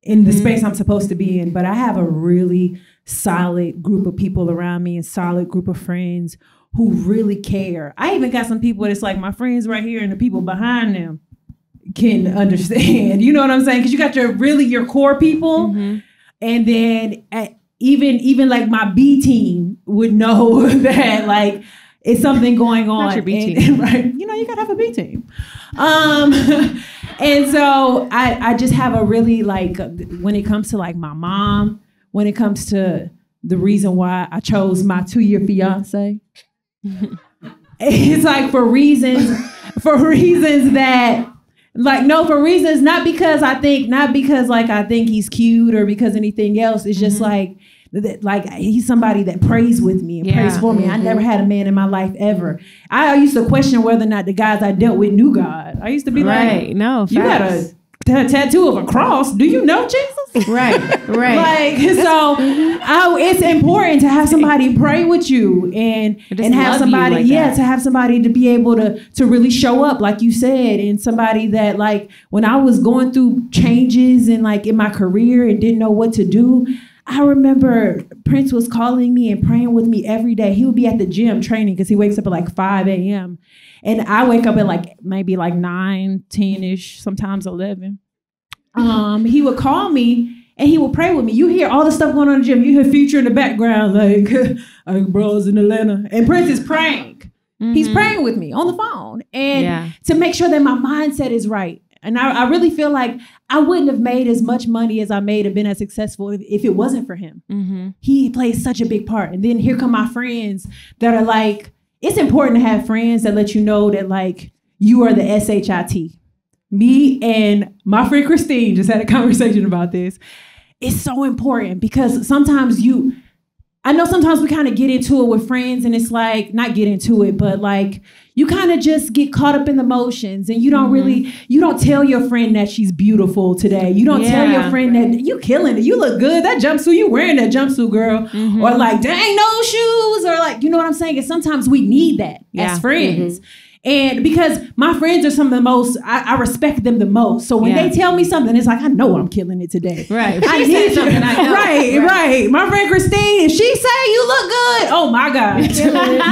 in the space I'm supposed to be in. But I have a really solid group of people around me and solid group of friends who really care. I even got some people that's like my friends right here and the people behind them can understand. You know what I'm saying? Because you got your core people, and then even like my B team would know that like it's something going on. Not your B team, right? You know, you gotta have a B team. And so I just have a really like when it comes to like my mom, when it comes to the reason why I chose my 2-year fiance, it's like for reasons that. Like, no, for reasons, not because I think he's cute or because anything else. It's just like he's somebody that prays with me and prays for me. I never had a man in my life ever. I used to question whether or not the guys I dealt with knew God. I used to be like, no, you got a tattoo of a cross. Do you know Jesus? Right. Like, so it's important to have somebody pray with you and have somebody, to have somebody to be able to really show up, like you said, and somebody that like when I was going through changes and like in my career and didn't know what to do, I remember Prince was calling me and praying with me every day. He would be at the gym training because he wakes up at like 5 a.m. And I wake up at like maybe like 9, 10-ish, sometimes 11. He would call me and he would pray with me. You hear all the stuff going on in the gym. You hear Future in the background, like bros in Atlanta. And Prince is praying. He's praying with me on the phone. And to make sure that my mindset is right. And I really feel like I wouldn't have made as much money as I made and been as successful if it wasn't for him. He plays such a big part. And then here come my friends that are like, it's important to have friends that let you know that like you are the SHIT. Me and my friend Christine just had a conversation about this. It's so important because sometimes I know sometimes we kind of get into it with friends and it's like, not get into it, but like you kind of just get caught up in the motions and you don't you don't tell your friend that she's beautiful today. You don't tell your friend that you killing it. You look good. That jumpsuit, you wearing that jumpsuit, girl. Or like, dang, no shoes. Or like, you know what I'm saying? And sometimes we need that as friends. And because my friends are some of the most, I respect them the most. So when they tell me something, it's like, I know I'm killing it today. Right. I need something. I know. Right. My friend Christine, if she say you look good, oh my God,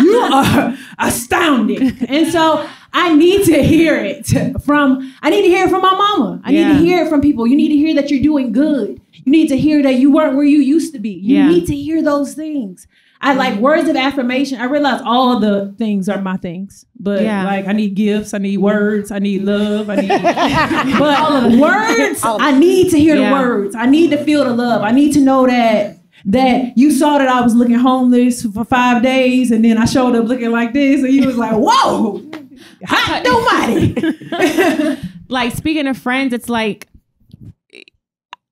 you are astounding. And so I need to hear it from my mama. I need to hear it from people. You need to hear that you're doing good. You need to hear that you weren't where you used to be. You need to hear those things. I like words of affirmation. I realize all the things are my things, but like I need gifts, I need words, I need love, I need, but all of words, I need to hear the words. I need to feel the love. I need to know that you saw that I was looking homeless for 5 days and then I showed up looking like this and you was like, whoa, hot nobody. Like speaking of friends, it's like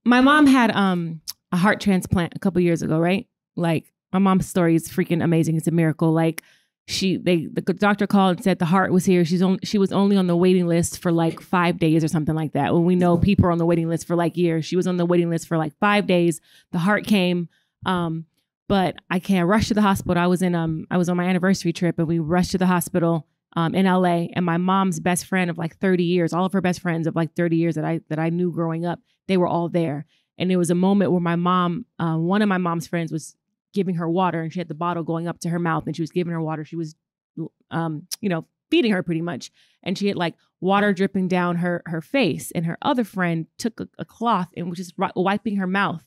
my mom had a heart transplant a couple years ago, right? Like my mom's story is freaking amazing. It's a miracle. Like the doctor called and said the heart was here. She was only on the waiting list for like 5 days or something like that. When we know people are on the waiting list for like years, she was on the waiting list for like 5 days. The heart came, but I can't rush to the hospital. I was on my anniversary trip and we rushed to the hospital in LA. And my mom's best friend of like 30 years, all of her best friends of like 30 years that I knew growing up, they were all there. And it was a moment where my mom, one of my mom's friends was giving her water and she had the bottle going up to her mouth and she was giving her water. She was, feeding her pretty much. And she had like water dripping down her face. And her other friend took a cloth and was just wiping her mouth.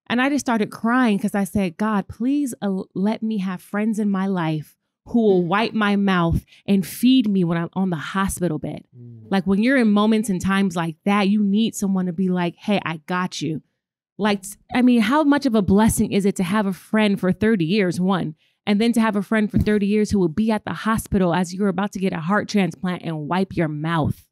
And I just started crying because I said, God, please let me have friends in my life who will wipe my mouth and feed me when I'm on the hospital bed. Like when you're in moments and times like that, you need someone to be like, hey, I got you. Like, I mean, how much of a blessing is it to have a friend for 30 years, one, and then to have a friend for 30 years who will be at the hospital as you're about to get a heart transplant and wipe your mouth,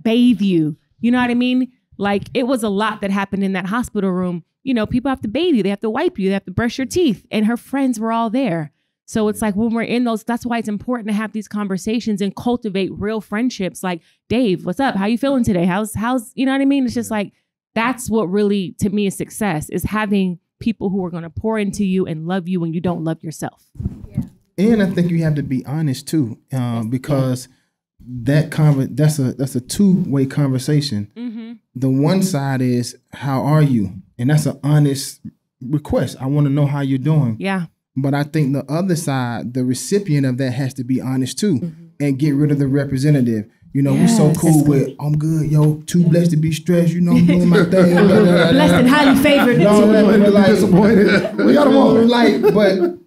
bathe you. You know what I mean? Like it was a lot that happened in that hospital room. You know, people have to bathe you. They have to wipe you. They have to brush your teeth. And her friends were all there. So it's like when we're in those, that's why it's important to have these conversations and cultivate real friendships. Like, Dave, what's up? How you feeling today? How's, you know what I mean? It's just like, that's what really, to me, is success, is having people who are going to pour into you and love you when you don't love yourself. And I think you have to be honest too, because that's a two-way conversation. Mm-hmm. The one side is, how are you? And that's an honest request. I want to know how you're doing. Yeah. But I think the other side, the recipient of that, has to be honest too, and get rid of the representative. You know, we so cool with, I'm good, yo, too blessed to be stressed, you know, I'm doing my thing. Blessed and highly favored. Disappointed. We got them all. But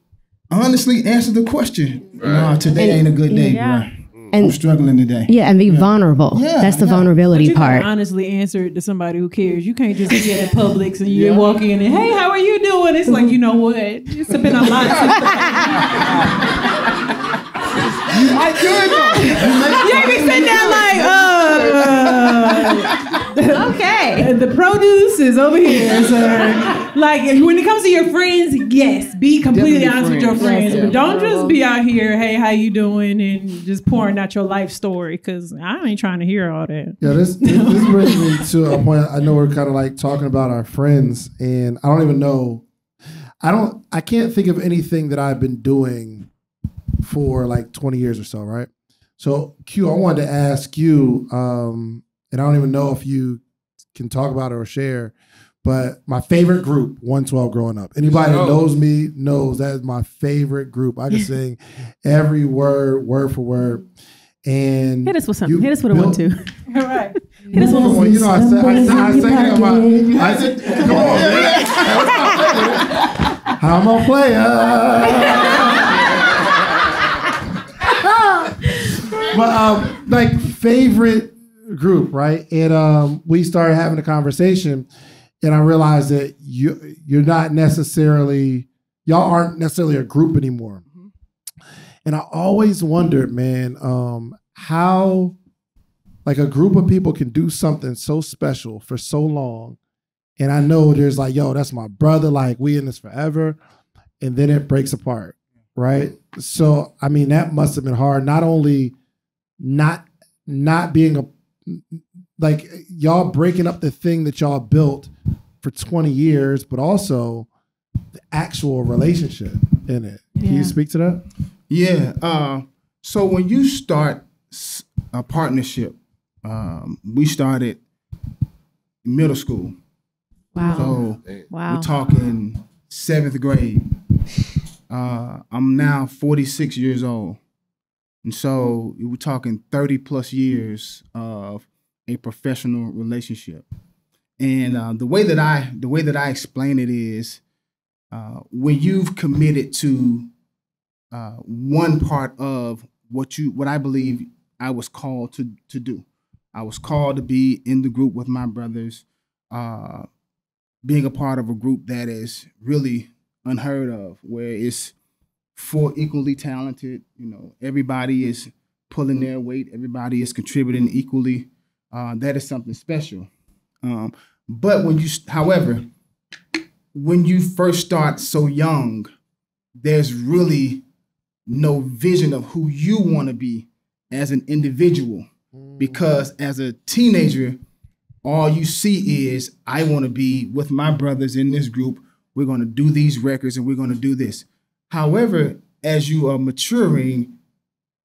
honestly, answer the question. Nah, today ain't a good day, bro. I'm struggling today. Yeah, and be vulnerable. Yeah, that's the But vulnerability you part. can honestly answer it to somebody who cares. You can't just be at Publix and you walk in and, hey, how are you doing? It's like, you know what? It's been a lot. I could though. You be sitting there like, okay. The produce is over here, sir. Like, when it comes to your friends, yes, be completely honest with your friends. But don't just be out here, hey, how you doing? And just pouring out your life story, because I ain't trying to hear all that. Yeah, this brings me to a point. I know we're kind of like talking about our friends, and I don't even know. I can't think of anything that I've been doing for like 20 years or so, right? So Q, I wanted to ask you, and I don't even know if you can talk about it or share, but my favorite group, 112 growing up. Anybody that knows me knows that is my favorite group. I can sing every word for word. And hit us with something. Hit us with a 1, 2. All right. Hit us with a well, you know, I sang about. Come on, man. I'm a player. But like favorite group, right? And we started having a conversation, and I realized that y'all aren't necessarily a group anymore. And I always wondered, man, how like a group of people can do something so special for so long. And I know there's like, yo, that's my brother, like we in this forever. And then it breaks apart, right? So, I mean, that must have been hard. Not only not being like y'all breaking up the thing that y'all built for 20 years, but also the actual relationship in it. Can you speak to that? Yeah. So when you start a partnership, we started middle school. Wow. So we're talking 7th grade. I'm now 46 years old. And so we're talking 30 plus years of a professional relationship. And the way that I explain it is when you've committed to one part of what I believe I was called to do. I was called to be in the group with my brothers, being a part of a group that is really unheard of, where it's 4 equally talented. You know, everybody is pulling their weight. Everybody is contributing equally. That is something special. But however, when you first start so young, there's really no vision of who you want to be as an individual. Because as a teenager, all you see is, I want to be with my brothers in this group. We're going to do these records and we're going to do this. However, as you are maturing,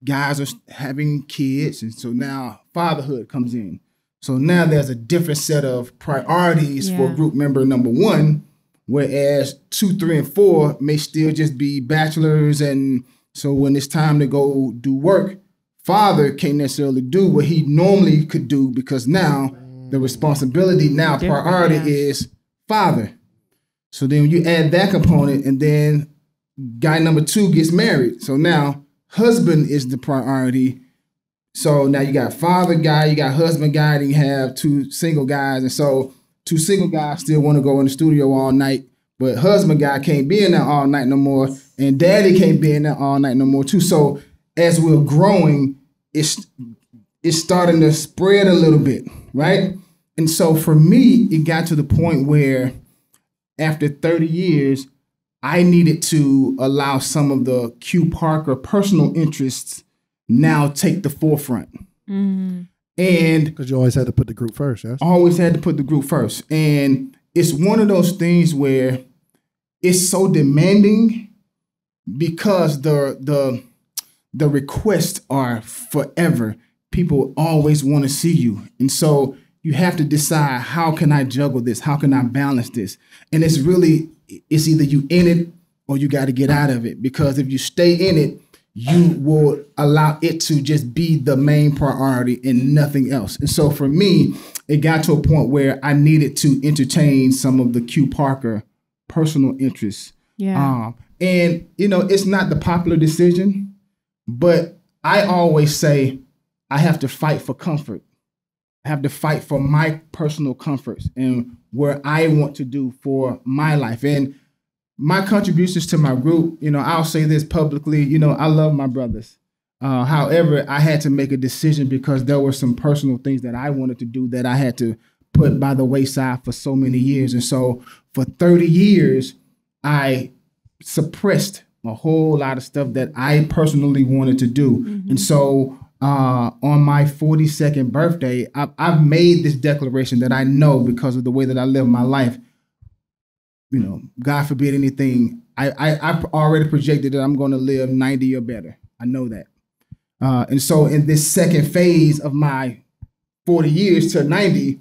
guys are having kids. And so now fatherhood comes in. So now there's a different set of priorities for group member number 1, whereas 2, 3, and 4 may still just be bachelors. And so when it's time to go do work, father can't necessarily do what he normally could do, because now the responsibility, priority is father. So then you add that component, and then guy number 2 gets married. So now husband is the priority. So now you got father guy, you got husband guy, and you have 2 single guys. And so 2 single guys still want to go in the studio all night, but husband guy can't be in there all night no more, and daddy can't be in there all night no more too. So as we're growing, it's starting to spread a little bit, right? And so for me, it got to the point where after 30 years, I needed to allow some of the Q Parker personal interests now take the forefront. And because you always had to put the group first, yes? Always had to put the group first. And it's one of those things where it's so demanding because the requests are forever. People always want to see you. And so you have to decide, how can I juggle this? How can I balance this? And it's either you in it or you got to get out of it. Because if you stay in it, you will allow it to just be the main priority and nothing else. And so for me, it got to a point where I needed to entertain some of the Q Parker personal interests. Yeah. And, it's not the popular decision, but I always say I have to fight for comfort. I have to fight for my personal comforts and where I want to do for my life. And my contributions to my group, I'll say this publicly, I love my brothers. However, I had to make a decision because there were some personal things that I wanted to do that I had to put by the wayside for so many years. And so for 30 years, I suppressed a whole lot of stuff that I personally wanted to do. Mm-hmm. And so on my 42nd birthday, I've made this declaration that I know because of the way that I live my life. God forbid anything, I've already projected that I'm going to live 90 or better. I know that. And so in this second phase of my 40 years to 90,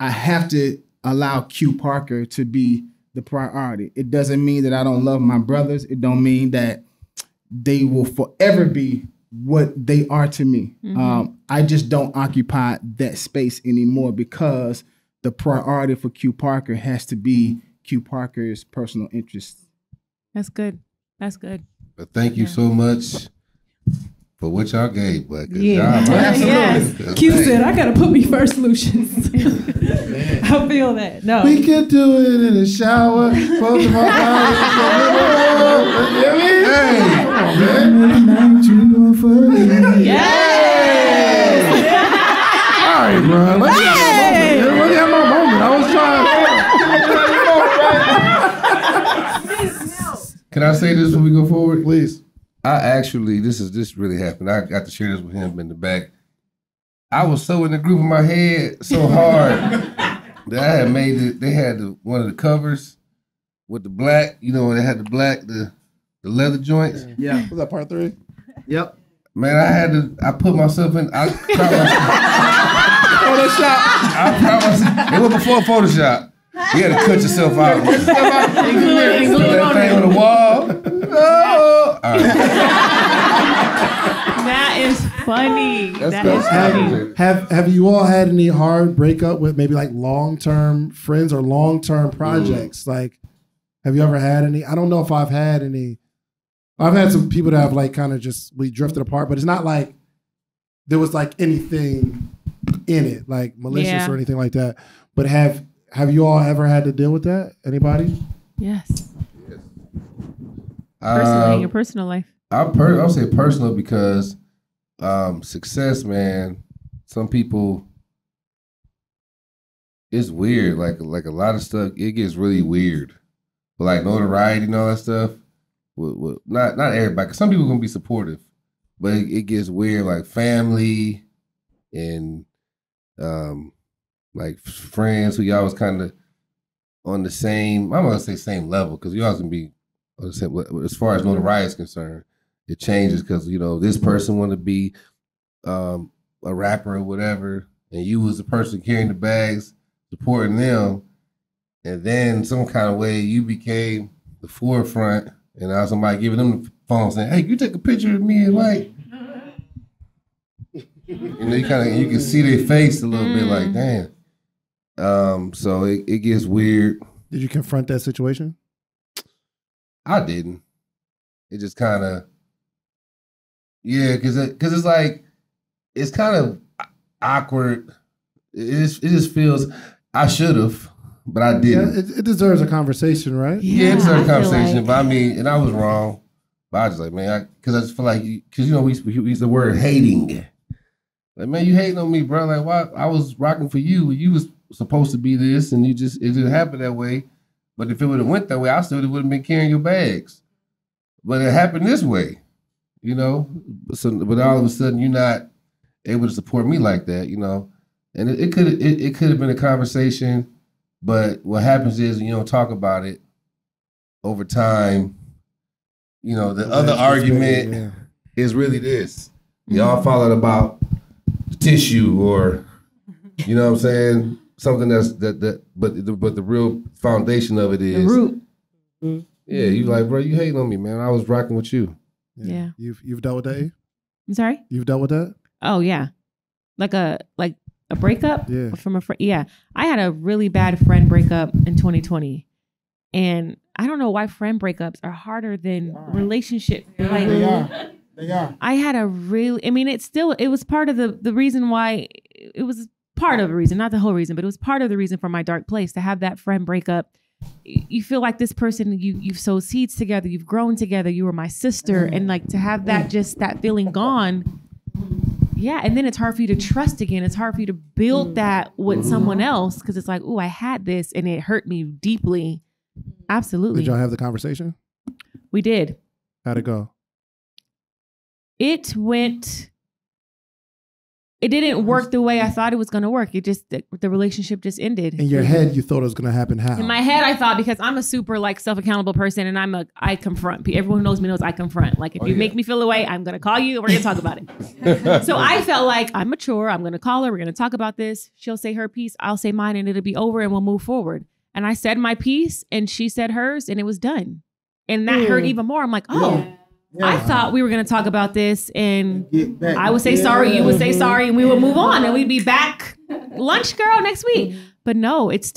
I have to allow Q Parker to be the priority. It doesn't mean that I don't love my brothers. It don't mean that they will forever be what they are to me. Mm-hmm. I just don't occupy that space anymore because the priority for Q Parker has to be Q Parker's personal interests. That's good. That's good. But thank you so much for what y'all gave. But good job. Absolutely. Yes. Q said, I gotta put me first, Lucius. I feel that. No. We can do it in the shower. Both of our bodies. Hey. Yes. All right, bro. Let me have my moment. I was trying. Can I say this before we go forward? Please. I actually, this really happened. I got to share this with him in the back. I was so in the group in my head so hard that I had made it. They had one of the covers with the black, they had the leather joints. Yeah. Was that part 3? Yep. Man, I put myself in, I Photoshop. I promise. It was before Photoshop. You had to cut yourself out. Put that thing on the wall. Oh. All right. That is funny. That is funny. Have you all had any hard breakup with maybe like long-term friends or long-term projects? Like, have you ever had any? I don't know if I've had any. I've had some people that have like kind of just, we drifted apart, but it's not like there was like anything in it, like malicious or anything like that. But have you all ever had to deal with that? Anybody? Yes. Personally, in your personal life. I'll say personal because success, man. Some people, it's weird. Like a lot of stuff, it gets really weird. But like notoriety and all that stuff, not everybody. 'Cause some people are gonna be supportive, but it gets weird. Like family and like friends who y'all was kind of on the same. I'm gonna say same level because y'all gonna be on the same. As far as notoriety is concerned, it changes because this person want to be a rapper or whatever, and you was the person carrying the bags, supporting them, and then some kind of way you became the forefront, and now somebody giving them the phone saying, "Hey, you take a picture of me and Mike." You can see their face a little bit like, damn. So it gets weird. Did you confront that situation? I didn't. It just kind of, because it's like, it's kind of awkward. It just feels, I should have, but I didn't. Yeah, it deserves a conversation, right? Yeah, it deserves a conversation. But I mean, and I was wrong. But I was just like, man, because I just feel like, because we use the word hating. Like, man, you hating on me, bro. Like, why? I was rocking for you. You was supposed to be this, and it didn't happen that way. But if it would have went that way, I still would have been carrying your bags. But it happened this way, So, but all of a sudden, you're not able to support me like that, you know. And it could have been a conversation, but what happens is you don't talk about it over time. You know, the other argument is really this. Y'all followed about the tissue, or you know what I'm saying, something that's but the real foundation of it is The root. Yeah, you like, bro, you hating on me, man. I was rocking with you. Yeah. You've dealt with that? Eve? I'm sorry? You've dealt with that? Oh yeah. Like a breakup from a friend. Yeah. I had a really bad friend breakup in 2020. And I don't know why friend breakups are harder than relationship. Like, They are. I had a really, I mean, it was part of the reason why, it was part of the reason, not the whole reason, but it was part of the reason for my dark place to have that friend breakup. You feel like this person, you've sowed seeds together, you've grown together, you were my sister. And like to have that feeling gone. Yeah. And then it's hard for you to trust again. It's hard for you to build that with someone else. Cause it's like, oh, I had this and it hurt me deeply. Absolutely. Did y'all have the conversation? We did. How'd it go? It didn't work the way I thought it was going to work. It just, the relationship just ended. In your head, you thought it was going to happen how? In my head, I thought, because I'm a super like self-accountable person and I confront. Everyone who knows me knows I confront. Like if you make me feel away, I'm going to call you and we're going to talk about it. So I felt like I'm mature. I'm going to call her. We're going to talk about this. She'll say her piece. I'll say mine and it'll be over and we'll move forward. And I said my piece and she said hers and it was done. And that hurt even more. I'm like, oh, I thought we were going to talk about this and I would say sorry, you would say sorry, and we would move on and we'd be back lunch girl next week. But no, it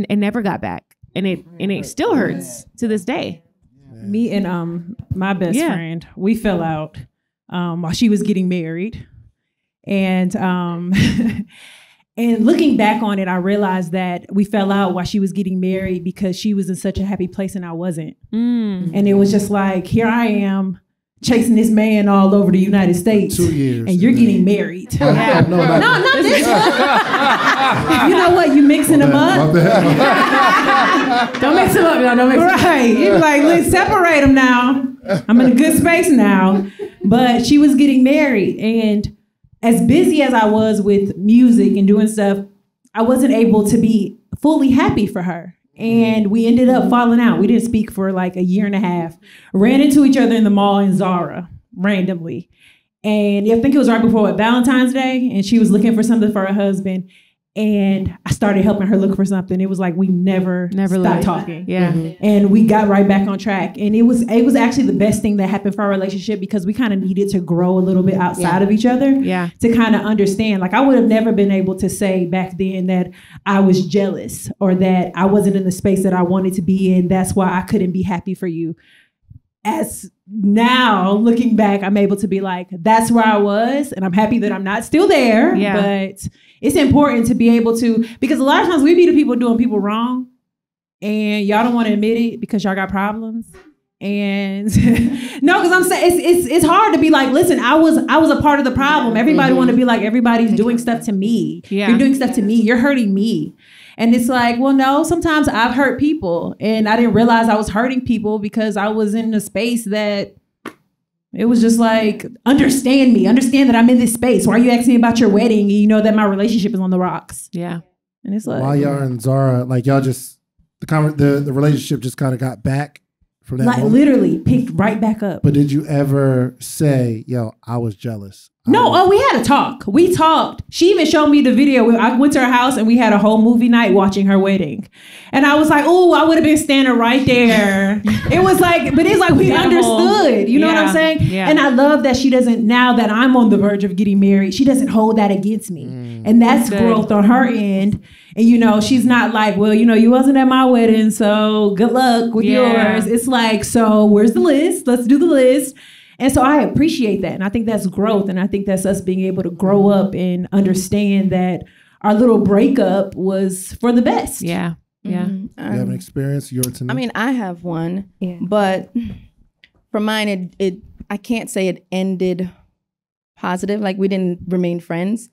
never got back. And it still hurts to this day. Me and my best friend, we fell out while she was getting married. And and looking back on it, I realized that we fell out while she was getting married because she was in such a happy place and I wasn't. And it was just like, here I am chasing this man all over the United States. 2 years. And you're getting married. No, not this one. You know what? You mixing them up. Don't mix them up, y'all. Don't mix them up. Right. You're like, let's separate them now. I'm in a good space now. But she was getting married. And as busy as I was with music and doing stuff, I wasn't able to be fully happy for her. And we ended up falling out. We didn't speak for like a year and a half. Ran into each other in the mall in Zara randomly. And I think it was right before Valentine's Day. And she was looking for something for her husband. And I started helping her look for something. It was like we never stopped talking. Yeah. And we got right back on track. And it was actually the best thing that happened for our relationship because we kind of needed to grow a little bit outside of each other to kind of understand. Like I would have never been able to say back then that I was jealous or that I wasn't in the space that I wanted to be in. That's why I couldn't be happy for you. As now looking back, I'm able to be like, that's where I was. And I'm happy that I'm not still there. Yeah. But it's important to be able to, because a lot of times we be the people doing people wrong and y'all don't want to admit it because y'all got problems. And no, because I'm saying it's hard to be like, listen, I was a part of the problem. Everybody want to be like, everybody's doing stuff to me. Yeah. You're doing stuff to me. You're hurting me. And it's like, well, no, sometimes I've hurt people and I didn't realize I was hurting people because I was in a space that it was just like, understand me, understand that I'm in this space. Why are you asking me about your wedding? And you know that my relationship is on the rocks. Yeah. And it's like, while y'all are in Zara, like y'all just, the relationship just kind of got back from that like moment? literally picked right back up. But did you ever say, yo, I was jealous? No, we had a talk. We talked. She even showed me the video. I went to her house and we had a whole movie night watching her wedding. And I was like, oh, I would have been standing right there. It was like, but it's like we understood. You know what I'm saying? Yeah. And I love that she doesn't, now that I'm on the verge of getting married, she doesn't hold that against me. And that's growth on her end. And, you know, she's not like, well, you know, you wasn't at my wedding, so good luck with yours. It's like, so where's the list? Let's do the list. And so I appreciate that. And I think that's growth. And I think that's us being able to grow up and understand that our little breakup was for the best. Yeah. Yeah. You have an experience? I mean, I have one, but for mine, I can't say it ended positive. Like we didn't remain friends.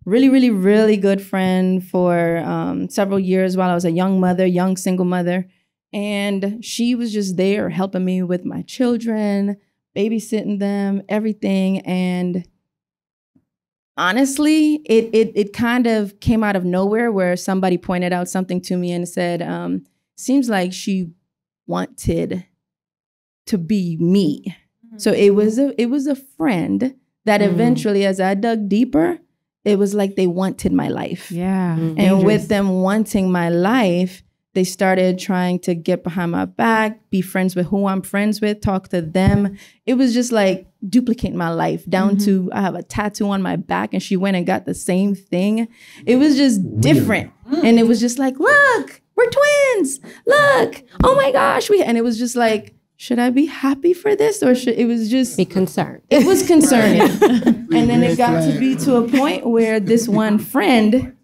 Really, really, really good friend for several years while I was a young single mother. And she was just there helping me with my children, babysitting them, everything. And honestly, it kind of came out of nowhere where somebody pointed out something to me and said, seems like she wanted to be me. So it was a friend that eventually, as I dug deeper, it was like they wanted my life. Yeah. And with them wanting my life, they started trying to get behind my back, be friends with who I'm friends with, talk to them. It was just like duplicate my life down to I have a tattoo on my back and she went and got the same thing. It was just different. And it was just like, look, we're twins. Look, oh my gosh. And it was just like, should I be happy for this? Or it was just... Be concerned. It was concerning. And then it got to be to a point where this one friend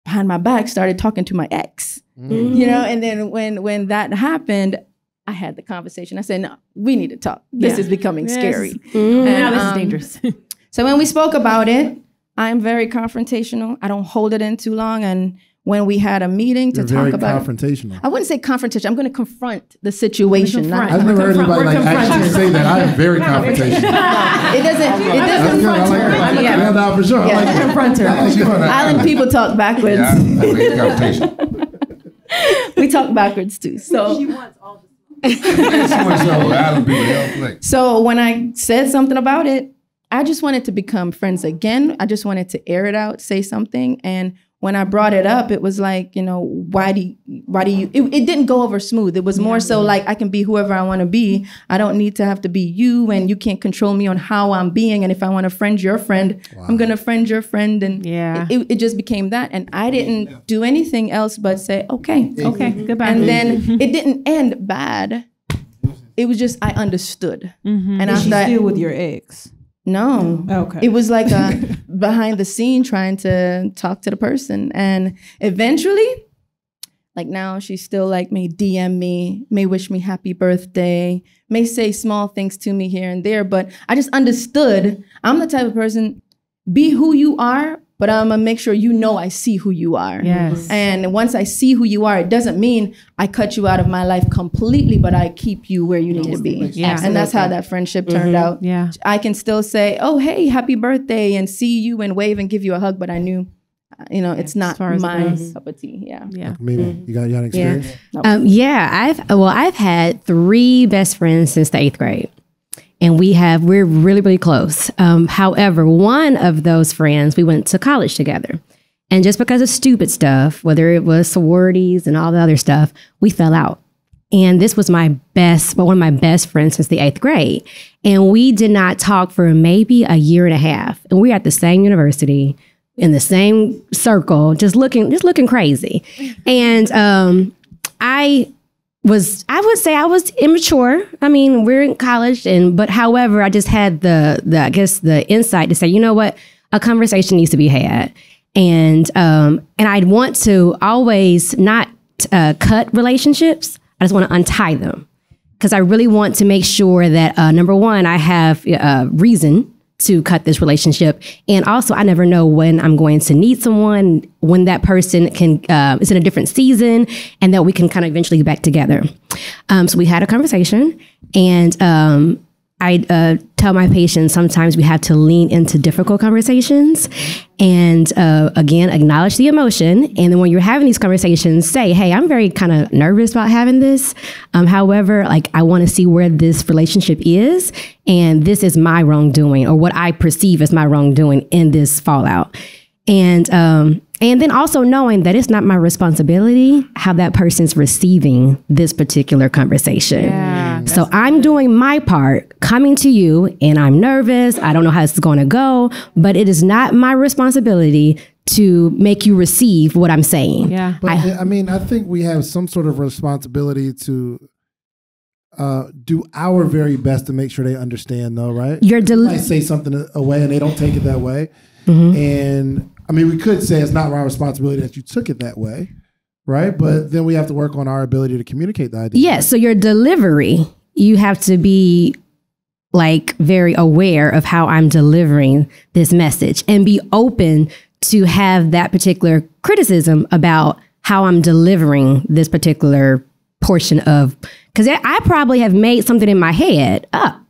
behind my back started talking to my ex. You know, and then when that happened, I had the conversation. I said, no, we need to talk. This is becoming scary. And, now this is dangerous. So when we spoke about it, I'm very confrontational. I don't hold it in too long. And when we had a meeting to talk about confrontational. I wouldn't say confrontation. I'm going to confront the situation. I've never heard anybody like actually say that. I am very confrontational. It doesn't confront her. Yeah, no, for sure. Yeah. I like it. Confront her. Island people talk backwards. Yeah, I hate confrontation. We talk backwards too. So she wants all So when I said something about it, I just wanted to become friends again. I just wanted to air it out, say something. And when I brought it up, it was like, you know, why do you, it didn't go over smooth. It was more so like, I can be whoever I want to be. I don't need to have to be you, and you can't control me on how I'm being. And if I want to friend your friend, I'm going to friend your friend. And it just became that. And I didn't do anything else but say, okay, goodbye. And then it didn't end bad. It was just, I understood. And Is she still with your ex? No. Okay. It was like a behind the scene trying to talk to the person. And eventually, like now, she still like may DM me, may wish me happy birthday, may say small things to me here and there. But I just understood I'm the type of person, be who you are, but I'm gonna make sure you know I see who you are. Yes. And once I see who you are, it doesn't mean I cut you out of my life completely, but I keep you where you need to be. Yeah. And that's how that friendship turned out. Yeah. I can still say, oh, hey, happy birthday, and see you and wave and give you a hug, but I knew, you know, it's not my cup of tea. Yeah. Maybe you got an experience? I've had 3 best friends since the 8th grade. And we're really, really close. However, one of those friends, we went to college together. And just because of stupid stuff, whether it was sororities and all the other stuff, we fell out. And this was one of my best friends since the 8th grade. And we did not talk for maybe a year and a half. And we were at the same university, in the same circle, just looking crazy. And I would say I was immature. I mean, we're in college, but however, I just had the insight to say, you know what, a conversation needs to be had, and I'd want to always not cut relationships. I just want to untie them, because I really want to make sure that number one, I have reason to cut this relationship. And also, I never know when I'm going to need someone, when that person is in a different season, and that we can kind of eventually get back together. So we had a conversation, and I tell my patients sometimes we have to lean into difficult conversations and again, acknowledge the emotion. And then when you're having these conversations, say, hey, I'm very kind of nervous about having this. However, like, I want to see where this relationship is. And this is my wrongdoing, or what I perceive as my wrongdoing in this fallout. And then also knowing that it's not my responsibility how that person's receiving this particular conversation. Yeah, so I'm doing my part, coming to you, and I'm nervous. I don't know how this is going to go, but it is not my responsibility to make you receive what I'm saying. Yeah. But I think we have some sort of responsibility to do our very best to make sure they understand, though, right? You might say something away and they don't take it that way. And I mean, we could say it's not my responsibility that you took it that way, right? But then we have to work on our ability to communicate the idea. Yeah, so your delivery, you have to be like very aware of how I'm delivering this message, and be open to have that particular criticism about how I'm delivering this particular portion of, because I probably have made something in my head up,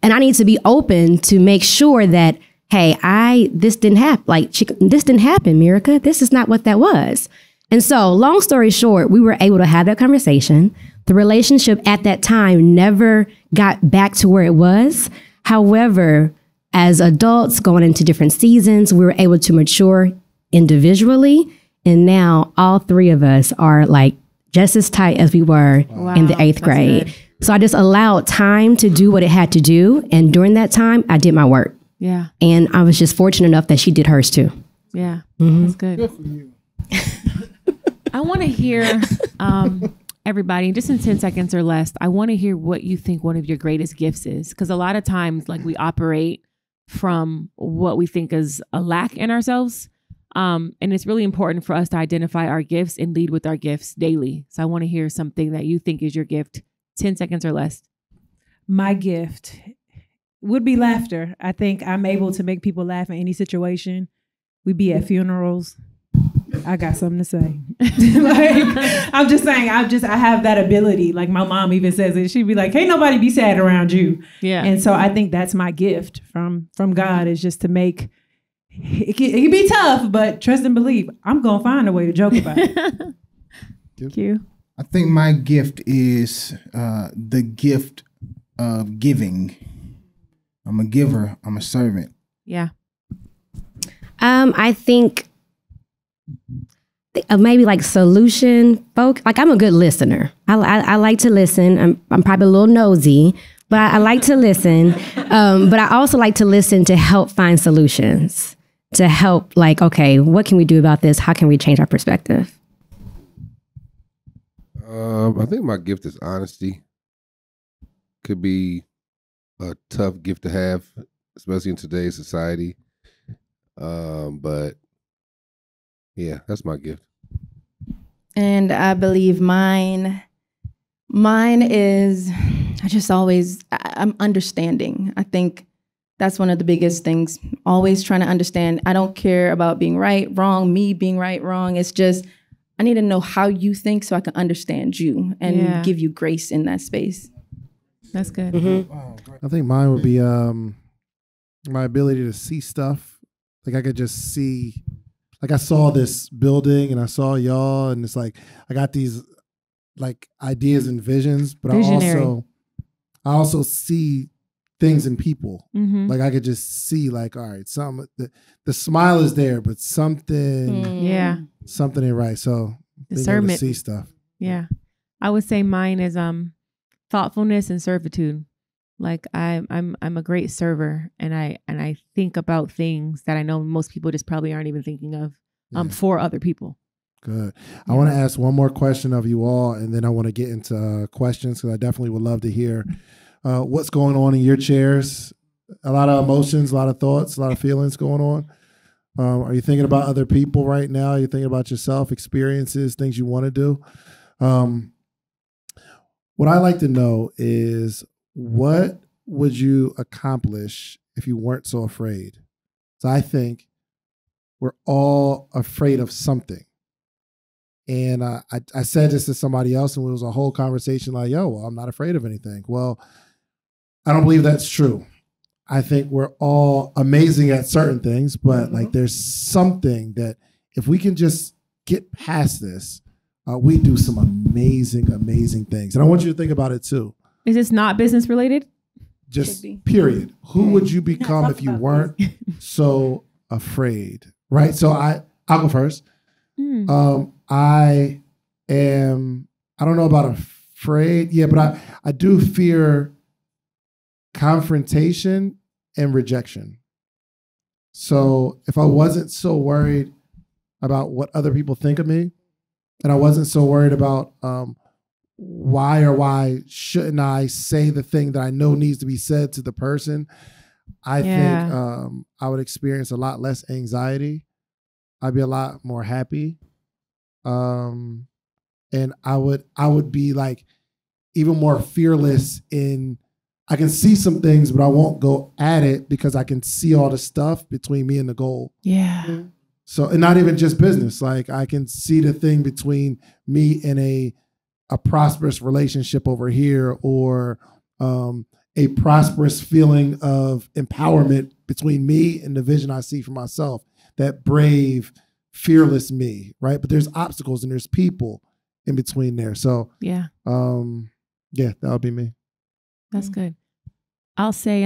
and I need to be open to make sure that, hey, this didn't happen. Like, this didn't happen, Miraca. This is not what that was. And so, long story short, we were able to have that conversation. The relationship at that time never got back to where it was. However, as adults going into different seasons, we were able to mature individually. And now all three of us are like just as tight as we were in the 8th grade. Good. So I just allowed time to do what it had to do. And during that time, I did my work. Yeah. And I was just fortunate enough that she did hers too. Yeah. Mm-hmm. That's good. Good for you. I want to hear everybody, just in 10 seconds or less, I want to hear what you think one of your greatest gifts is. Because a lot of times, like, we operate from what we think is a lack in ourselves. And it's really important for us to identify our gifts and lead with our gifts daily. So I want to hear something that you think is your gift, 10 seconds or less. My gift would be laughter. I think I'm able to make people laugh in any situation. We be at funerals. I got something to say. Like, I'm just saying, I have that ability. Like, my mom even says it. She'd be like, "Hey, nobody be sad around you." Yeah. And so I think that's my gift from God, is just to make it can be tough, but trust and believe. I'm gonna find a way to joke about it. Thank you. I think my gift is the gift of giving. I'm a giver. I'm a servant. Yeah. I think maybe like solution folk. Like, I'm a good listener. I like to listen. I'm probably a little nosy, but I like to listen. But I also like to listen to help find solutions, to help, like, okay, what can we do about this? How can we change our perspective? I think my gift is honesty. Could be a tough gift to have, especially in today's society. But yeah, that's my gift. And I believe mine is, I'm understanding. I think that's one of the biggest things. Always trying to understand. I don't care about being right, wrong, me being right, wrong. It's just, I need to know how you think so I can understand you and give you grace in that space. That's good. Mm-hmm. I think mine would be my ability to see stuff. Like, I could just see, like, I saw this building and I saw y'all, and it's like I got these like ideas and visions, but Visionary. I also see things in people. Mm-hmm. Like, I could just see, like, all right, the smile is there, but something something ain't right. So being able to Discernment. see stuff. Yeah. I would say mine is thoughtfulness and servitude. Like, I'm a great server, and I think about things that I know most people just probably aren't even thinking of for other people. Good. I want to ask one more question of you all, and then I want to get into questions, because I definitely would love to hear what's going on in your chairs. A lot of emotions, a lot of thoughts, a lot of feelings going on. Are you thinking about other people right now? Are you thinking about yourself, experiences, things you want to do? What I like to know is, what would you accomplish if you weren't so afraid? So I think we're all afraid of something. And I said this to somebody else, and it was a whole conversation like, well, I'm not afraid of anything. Well, I don't believe that's true. I think we're all amazing at certain things, but like, there's something that if we can just get past this, we do some amazing, amazing things. And I want you to think about it too. Is this not business related? Just period. Who would you become if you weren't so afraid? Right. So I'll go first. I don't know about afraid. Yeah, but I do fear confrontation and rejection. So if I wasn't so worried about what other people think of me, and I wasn't so worried about why shouldn't I say the thing that I know needs to be said to the person, I think I would experience a lot less anxiety. I'd be a lot more happy. And I would be like even more fearless in, I can see some things, but I won't go at it because I can see all the stuff between me and the goal. Yeah. So, and not even just business, like I can see the thing between me and a prosperous relationship over here, or a prosperous feeling of empowerment between me and the vision I see for myself, that brave, fearless me, right? But there's obstacles and there's people in between there. So Yeah. that would be me. That's good. I'll say,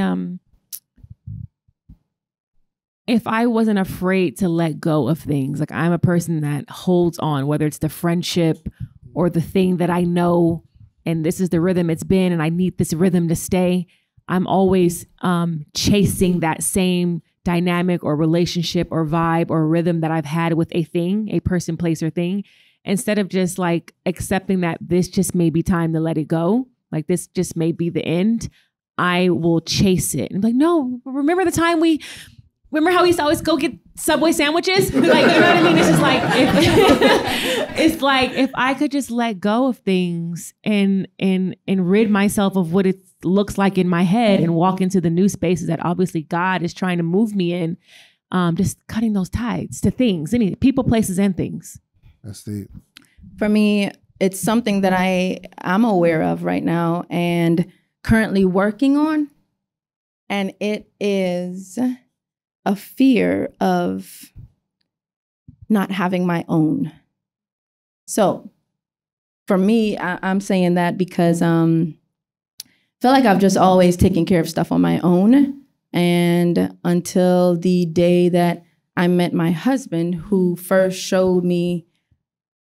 if I wasn't afraid to let go of things, like I'm a person that holds on, whether it's the friendship or the thing that I know, and this is the rhythm it's been, and I need this rhythm to stay. I'm always chasing that same dynamic or relationship or vibe or rhythm that I've had with a thing, a person, place, or thing, instead of just like accepting that this just may be time to let it go. Like this just may be the end. I will chase it and be like, no, remember the time remember how we used to always go get Subway sandwiches? Like, you know what I mean? It's just like, it's like if I could just let go of things and rid myself of what it looks like in my head and walk into the new spaces that obviously God is trying to move me in, just cutting those ties to things, any people, places, and things. That's deep. For me, it's something that I'm aware of right now and currently working on. And it is a fear of not having my own. So for me, I'm saying that because I feel like I've just always taken care of stuff on my own. And until the day that I met my husband, who first showed me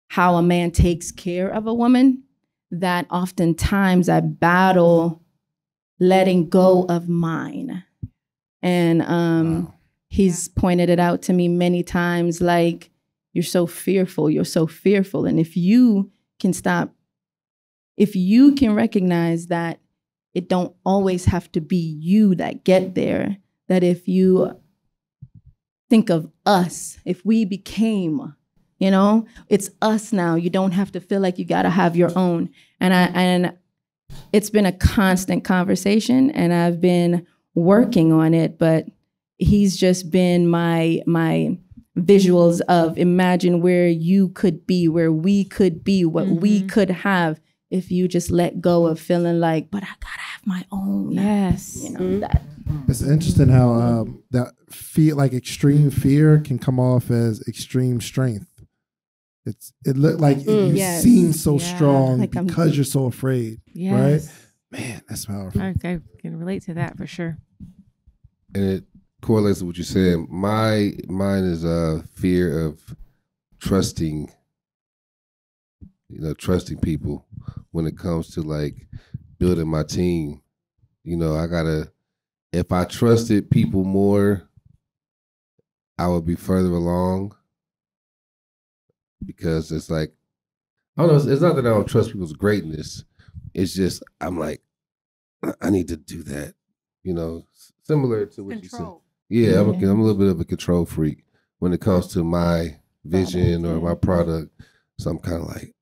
how a man takes care of a woman, that oftentimes I battle letting go of mine. And wow. He's pointed it out to me many times, like, you're so fearful. And if you can recognize that it don't always have to be you that get there, that if you think of us, if we became, it's us now. You don't have to feel like you got to have your own. And it's been a constant conversation, and I've been working on it, but he's just been my visuals of imagine where you could be, where we could be, what we could have if you just let go of feeling like, but I gotta have my own. Yes. That. It's interesting how that like extreme fear can come off as extreme strength. It looked like you seem so strong like because you're so afraid, right? Man, that's powerful. I can relate to that for sure. And it correlates to what you said. Mine is a fear of trusting people when it comes to like building my team. If I trusted people more, I would be further along. Because it's like, I don't know, it's not that I don't trust people's greatness. It's just, I'm like, I need to do that. Similar to what you said. Yeah, I'm a little bit of a control freak when it comes to my vision or my product. So I'm kind of like,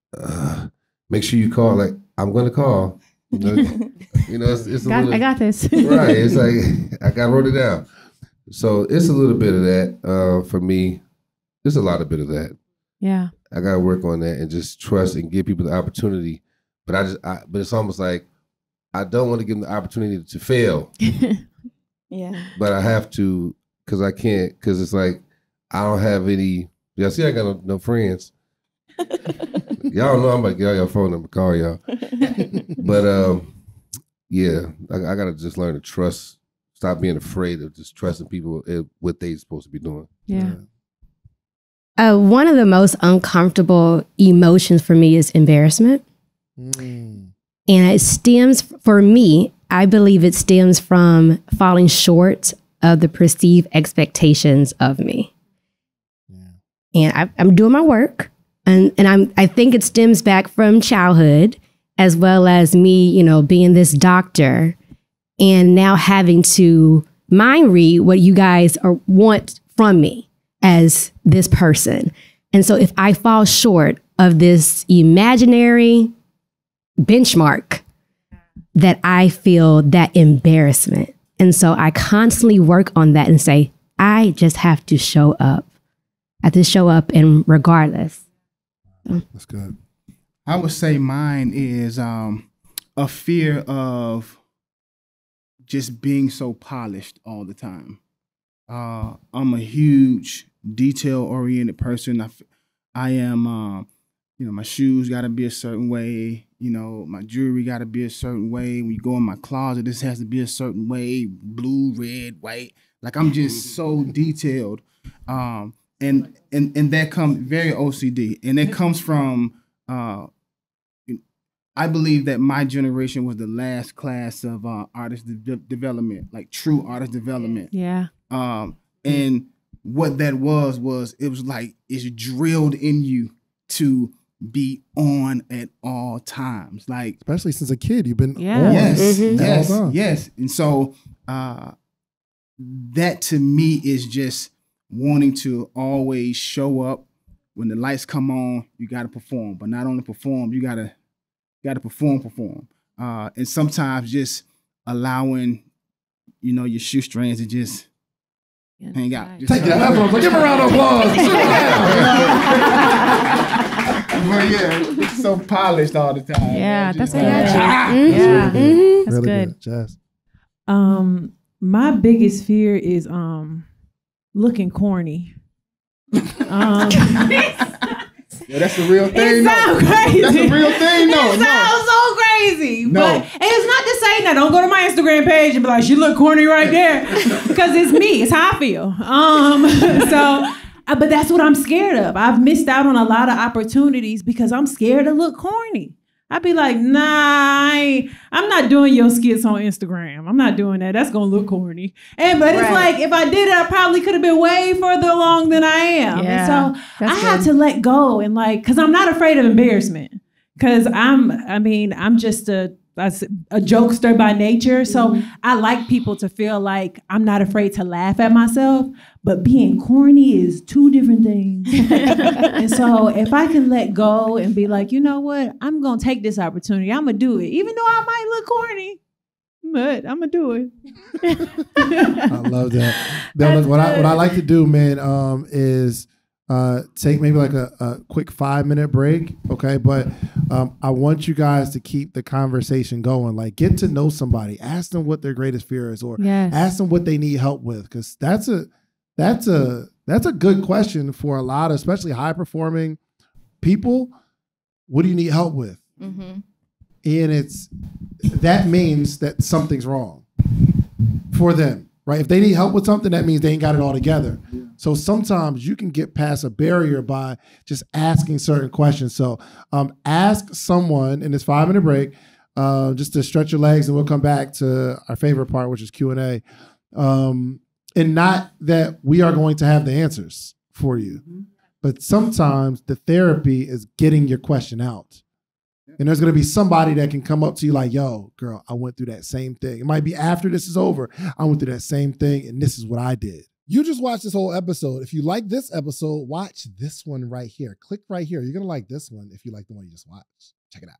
make sure you call. Like, I'm going to call. It's a little, I got this. Right. It's like, I wrote it down. So it's a little bit of that for me. There's a lot of bit of that. Yeah. I got to work on that and just trust and give people the opportunity. But but it's almost like I don't want to give them the opportunity to fail. Yeah. But I have to, because I can't, because it's like, I don't have any, y'all see I got no friends. Y'all know I'm going to get your phone number, call y'all. But I got to just learn to trust, stop being afraid of just trusting people what they supposed to be doing. Yeah. One of the most uncomfortable emotions for me is embarrassment. And it stems, for me, I believe it stems from falling short of the perceived expectations of me. Yeah. And I'm doing my work, and I think it stems back from childhood, as well as me, being this doctor, and now having to mind read what you guys want from me as this person. And so if I fall short of this imaginary benchmark, that I feel that embarrassment. And so I constantly work on that and say, I just have to show up. I have to show up, and regardless. That's good. I would say mine is a fear of just being so polished all the time. I'm a huge detail-oriented person. I am, my shoes got to be a certain way. My jewelry got to be a certain way. When you go in my closet, this has to be a certain way, blue, red, white. Like, I'm just so detailed. And that comes very OCD. And it comes from, I believe that my generation was the last class of artist development, like true artist development. Yeah. And what that was it was like it's drilled in you to be on at all times. Like, especially since a kid, you've been on. Yes. And so that to me is just wanting to always show up. When the lights come on, you got to perform. But not only perform, you got to perform. And sometimes just allowing, your shoestrings to just hang out. Just take it out. Give him a round of applause. But yeah, it's so polished all the time. Yeah, that's good. Yeah. That's really good. Jazz. My biggest fear is looking corny. Yeah, that's the real thing. It sounds crazy. That's the real thing. No, it sounds so crazy. No. But and it's not to say that don't go to my Instagram page and be like, she look corny right there. Because it's me. It's how I feel. But that's what I'm scared of. I've missed out on a lot of opportunities because I'm scared to look corny. I'd be like, nah, I'm not doing your skits on Instagram. I'm not doing that. That's gonna look corny. But it's like, if I did it, I probably could have been way further along than I am. Yeah, and so I had to let go and because I'm not afraid of embarrassment. Because I'm just a jokester by nature. So I like people to feel like I'm not afraid to laugh at myself. But being corny is two different things. And so if I can let go and be like, you know what? I'm going to take this opportunity. I'm going to do it. Even though I might look corny, but I'm going to do it. I love that. What I like to do, man, is take maybe like a quick 5-minute break. Okay. But I want you guys to keep the conversation going. Like, get to know somebody, ask them what their greatest fear is, or ask them what they need help with. Cause that's a good question for a lot of, especially high performing people. What do you need help with? Mm-hmm. And that means that something's wrong for them, right? If they need help with something, that means they ain't got it all together. Yeah. So sometimes you can get past a barrier by just asking certain questions. So ask someone in this 5-minute break, just to stretch your legs, and we'll come back to our favorite part, which is Q&A. And not that we are going to have the answers for you, but sometimes the therapy is getting your question out. And there's going to be somebody that can come up to you like, yo, girl, I went through that same thing. It might be after this is over. I went through that same thing, and this is what I did. You just watched this whole episode. If you like this episode, watch this one right here. Click right here. You're going to like this one if you like the one you just watched. Check it out.